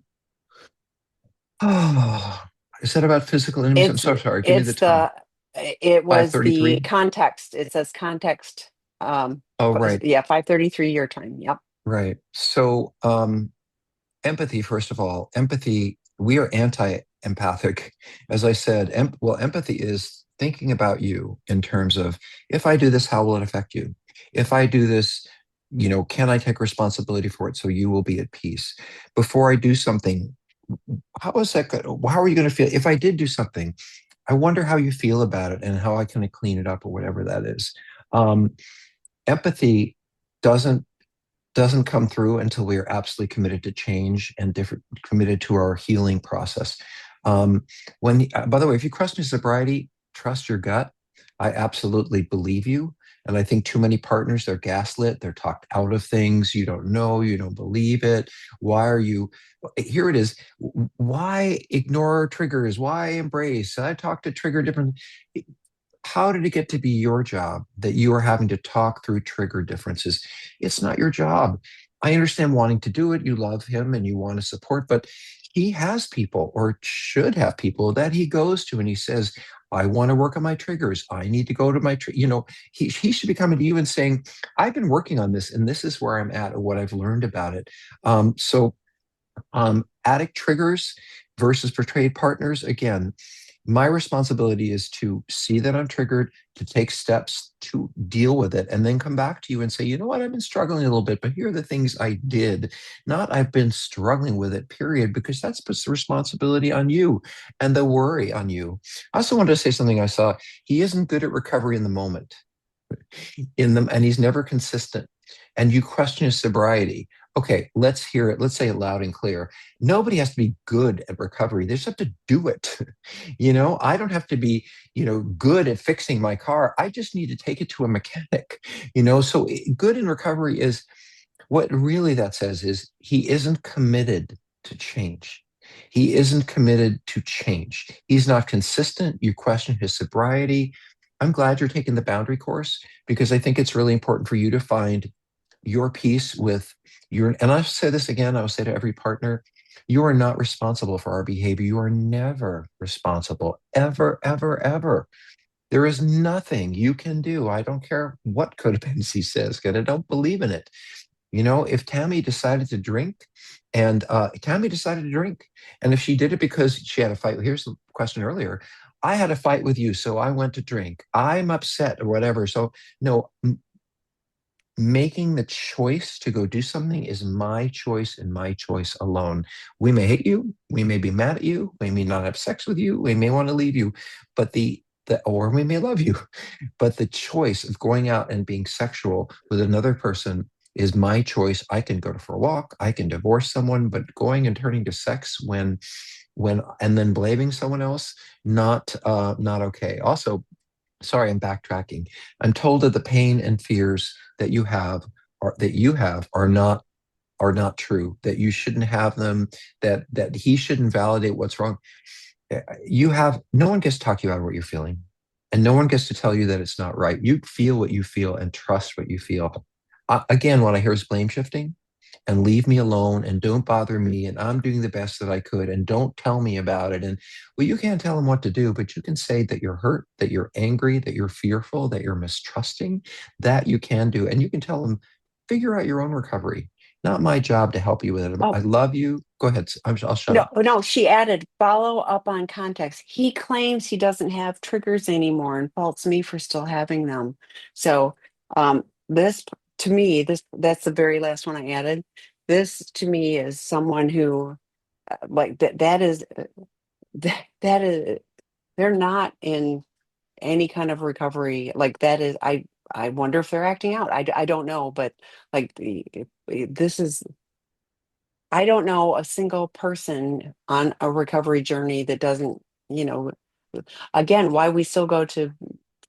Speaker 2: is that about physical intimacy? I'm
Speaker 1: It's
Speaker 2: so sorry. Give me the
Speaker 1: it's
Speaker 2: time.
Speaker 1: it was the
Speaker 2: 5:33.
Speaker 1: context. It says context.
Speaker 2: Oh, right.
Speaker 1: Yeah, 5:33 your time. Yep.
Speaker 2: Right. So, empathy, first of all, empathy, we are anti-empathic. As I said, empathy is thinking about you in terms of, if I do this, how will it affect you? If I do this, can I take responsibility for it so you will be at peace? Before I do something, how is that good? How are you going to feel? If I did do something, I wonder how you feel about it and how I can clean it up or whatever that is. Um, Empathy doesn't doesn't come through until we are absolutely committed to change and different committed to our healing process. By the way, if you question sobriety, trust your gut. I absolutely believe you. And I think too many partners, they're gaslit, they're talked out of things. You don't know, you don't believe it. Why are you? Here it is. Why ignore triggers? Why embrace? I talk to trigger different. How did it get to be your job that you are having to talk through trigger differences? It's not your job. I understand wanting to do it. You love him and you want to support, but he has people or should have people that he goes to and he says, I want to work on my triggers. I need to go to he should be coming to you and saying, I've been working on this and this is where I'm at or what I've learned about it. Addict triggers versus portrayed partners. Again, my responsibility is to see that I'm triggered, to take steps to deal with it, and then come back to you and say, you know what, I've been struggling a little bit, but here are the things I did. Not I've been struggling with it, period, because that's puts the responsibility on you and the worry on you. I also wanted to say something I saw. He isn't good at recovery in the moment. in them, and he's never consistent. And you question his sobriety. Okay, let's hear it. Let's say it loud and clear. Nobody has to be good at recovery. They just have to do it. I don't have to be, good at fixing my car. I just need to take it to a mechanic. So good in recovery is what really that says is he isn't committed to change. He isn't committed to change. He's not consistent. You question his sobriety. I'm glad you're taking the boundary course because I think it's really important for you to find your peace with and I'll say this again, I'll say to every partner, you are not responsible for our behavior. You are never responsible, ever, ever, ever. There is nothing you can do. I don't care what codependency says, because I don't believe in it. If Tammy decided to drink and Tammy decided to drink, and if she did it because she had a fight, here's the question earlier. I had a fight with you, so I went to drink. I'm upset or whatever. So, no, making the choice to go do something is my choice and my choice alone. We may hate you, we may be mad at you, we may not have sex with you, we may want to leave you, but or we may love you, but the choice of going out and being sexual with another person is my choice. I can go for a walk, I can divorce someone, but going and turning to sex when and then blaming someone else, not okay. Also, sorry, I'm backtracking. I'm told that the pain and fears that you have are not true, that you shouldn't have them, that he shouldn't validate what's wrong. No one gets to talk you out of what you're feeling, and no one gets to tell you that it's not right. You feel what you feel and trust what you feel. Again, what I hear is blame shifting and leave me alone and don't bother me. And I'm doing the best that I could and don't tell me about it. And well, you can't tell them what to do, but you can say that you're hurt, that you're angry, that you're fearful, that you're mistrusting. That you can do. And you can tell them, figure out your own recovery. Not my job to help you with it. I
Speaker 1: Oh,
Speaker 2: love you. Go ahead. I'll shut
Speaker 1: no,
Speaker 2: up.
Speaker 1: no, she added follow up on context. He claims he doesn't have triggers anymore and faults me for still having them. So, this to me, that's the very last one I added. This to me is someone who like that is that is they're not in any kind of recovery. Like that is I wonder if they're acting out. I don't know, but like this is I don't know a single person on a recovery journey that doesn't, you know, again, why we still go to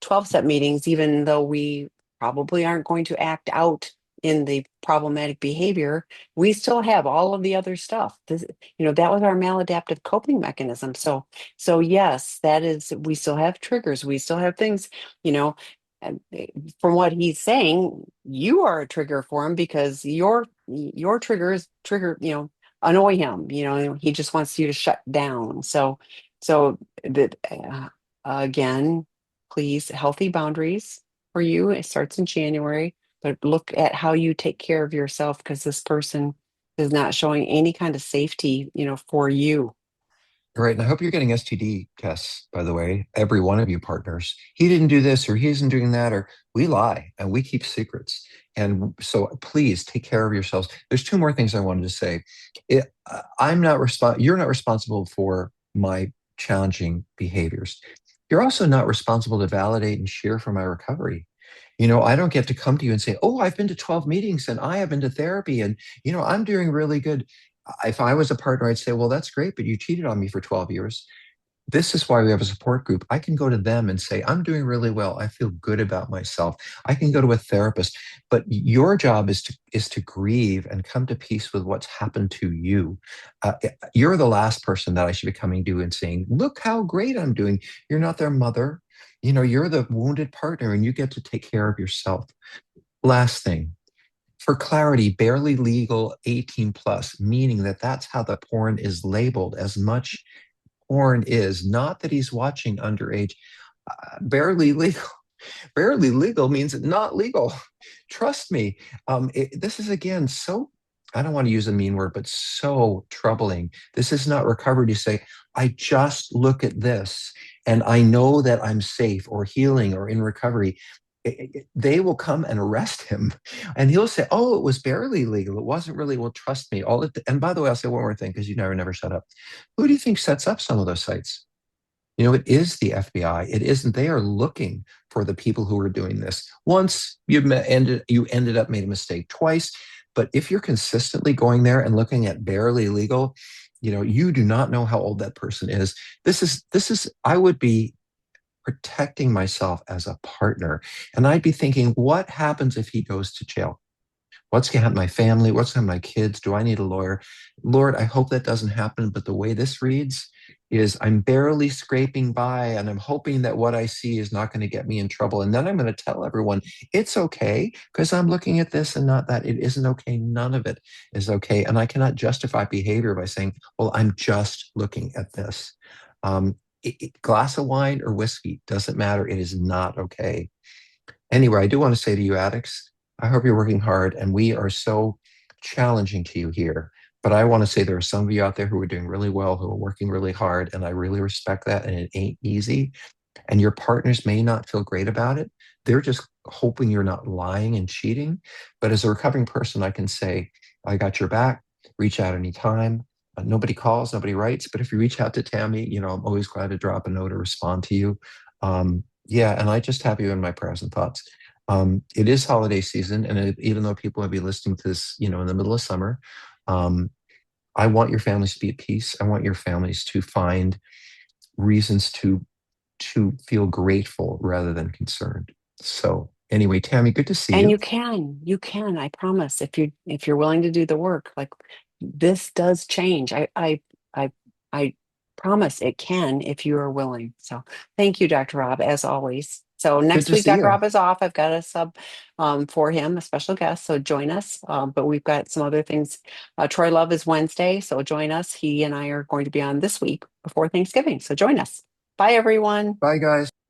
Speaker 1: 12-step meetings, even though we probably aren't going to act out in the problematic behavior, we still have all of the other stuff. That was our maladaptive coping mechanism. So yes, that is, we still have triggers, we still have things, you know, and from what he's saying, you are a trigger for him because your triggers annoy him. He just wants you to shut down. So that again, please, healthy boundaries for you. It starts in January, but look at how you take care of yourself because this person is not showing any kind of safety, for you.
Speaker 2: Right. And I hope you're getting STD tests, by the way, every one of you partners. He didn't do this or he isn't doing that, or we lie and we keep secrets. And so please take care of yourselves. There's two more things I wanted to say. You're not responsible for my challenging behaviors. You're also not responsible to validate and share for my recovery. I don't get to come to you and say, oh, I've been to 12 meetings and I have been to therapy and, I'm doing really good. If I was a partner, I'd say, well, that's great, but you cheated on me for 12 years. This is why we have a support group. I can go to them and say, I'm doing really well. I feel good about myself. I can go to a therapist, but your job is to grieve and come to peace with what's happened to you. You're the last person that I should be coming to and saying, look how great I'm doing. You're not their mother. You're the wounded partner and you get to take care of yourself. Last thing, for clarity, barely legal 18 plus, meaning that that's how the porn is labeled as much porn is, not that he's watching underage. Barely legal. Barely legal means not legal. Trust me. This is again so, I don't want to use a mean word, but so troubling. This is not recovery to say, I just look at this and I know that I'm safe or healing or in recovery. They will come and arrest him and he'll say, oh, it was barely legal. It wasn't really. Well, trust me. And by the way, I'll say one more thing because you never shut up. Who do you think sets up some of those sites? It is the FBI. It isn't. They are looking for the people who are doing this. Once you ended up made a mistake twice, but if you're consistently going there and looking at barely legal, you do not know how old that person is. This is I would be protecting myself as a partner, and I'd be thinking, what happens if he goes to jail? What's going to happen to my family? What's going to happen to my kids? Do I need a lawyer? Lord, I hope that doesn't happen. But the way this reads is I'm barely scraping by and I'm hoping that what I see is not going to get me in trouble. And then I'm going to tell everyone it's okay because I'm looking at this and not that. It isn't okay. None of it is okay. And I cannot justify behavior by saying, well, I'm just looking at this. Glass of wine or whiskey doesn't matter. It is not okay. Anyway, I do want to say to you, addicts, I hope you're working hard, and we are so challenging to you here. But I want to say there are some of you out there who are doing really well, who are working really hard, and I really respect that. And it ain't easy. And your partners may not feel great about it. They're just hoping you're not lying and cheating. But as a recovering person, I can say, I got your back. Reach out anytime. Nobody calls, nobody writes. But if you reach out to Tammy, I'm always glad to drop a note or respond to you. Yeah, and I just have you in my prayers and thoughts. It is holiday season, and even though people may be listening to this, in the middle of summer, um, I want your families to be at peace. I want your families to find reasons to feel grateful rather than concerned. So anyway, Tammy, good to see
Speaker 1: And
Speaker 2: you.
Speaker 1: you can, I promise, if you're willing to do the work, like this does change. I promise it can if you are willing. So thank you, Dr. Rob, as always. So
Speaker 2: Good
Speaker 1: next
Speaker 2: to
Speaker 1: week,
Speaker 2: see
Speaker 1: Dr.
Speaker 2: you.
Speaker 1: Rob is off. I've got a sub for him, a special guest. So join us. But we've got some other things. Troy Love is Wednesday, so join us. He and I are going to be on this week before Thanksgiving. So join us. Bye, everyone.
Speaker 2: Bye, guys.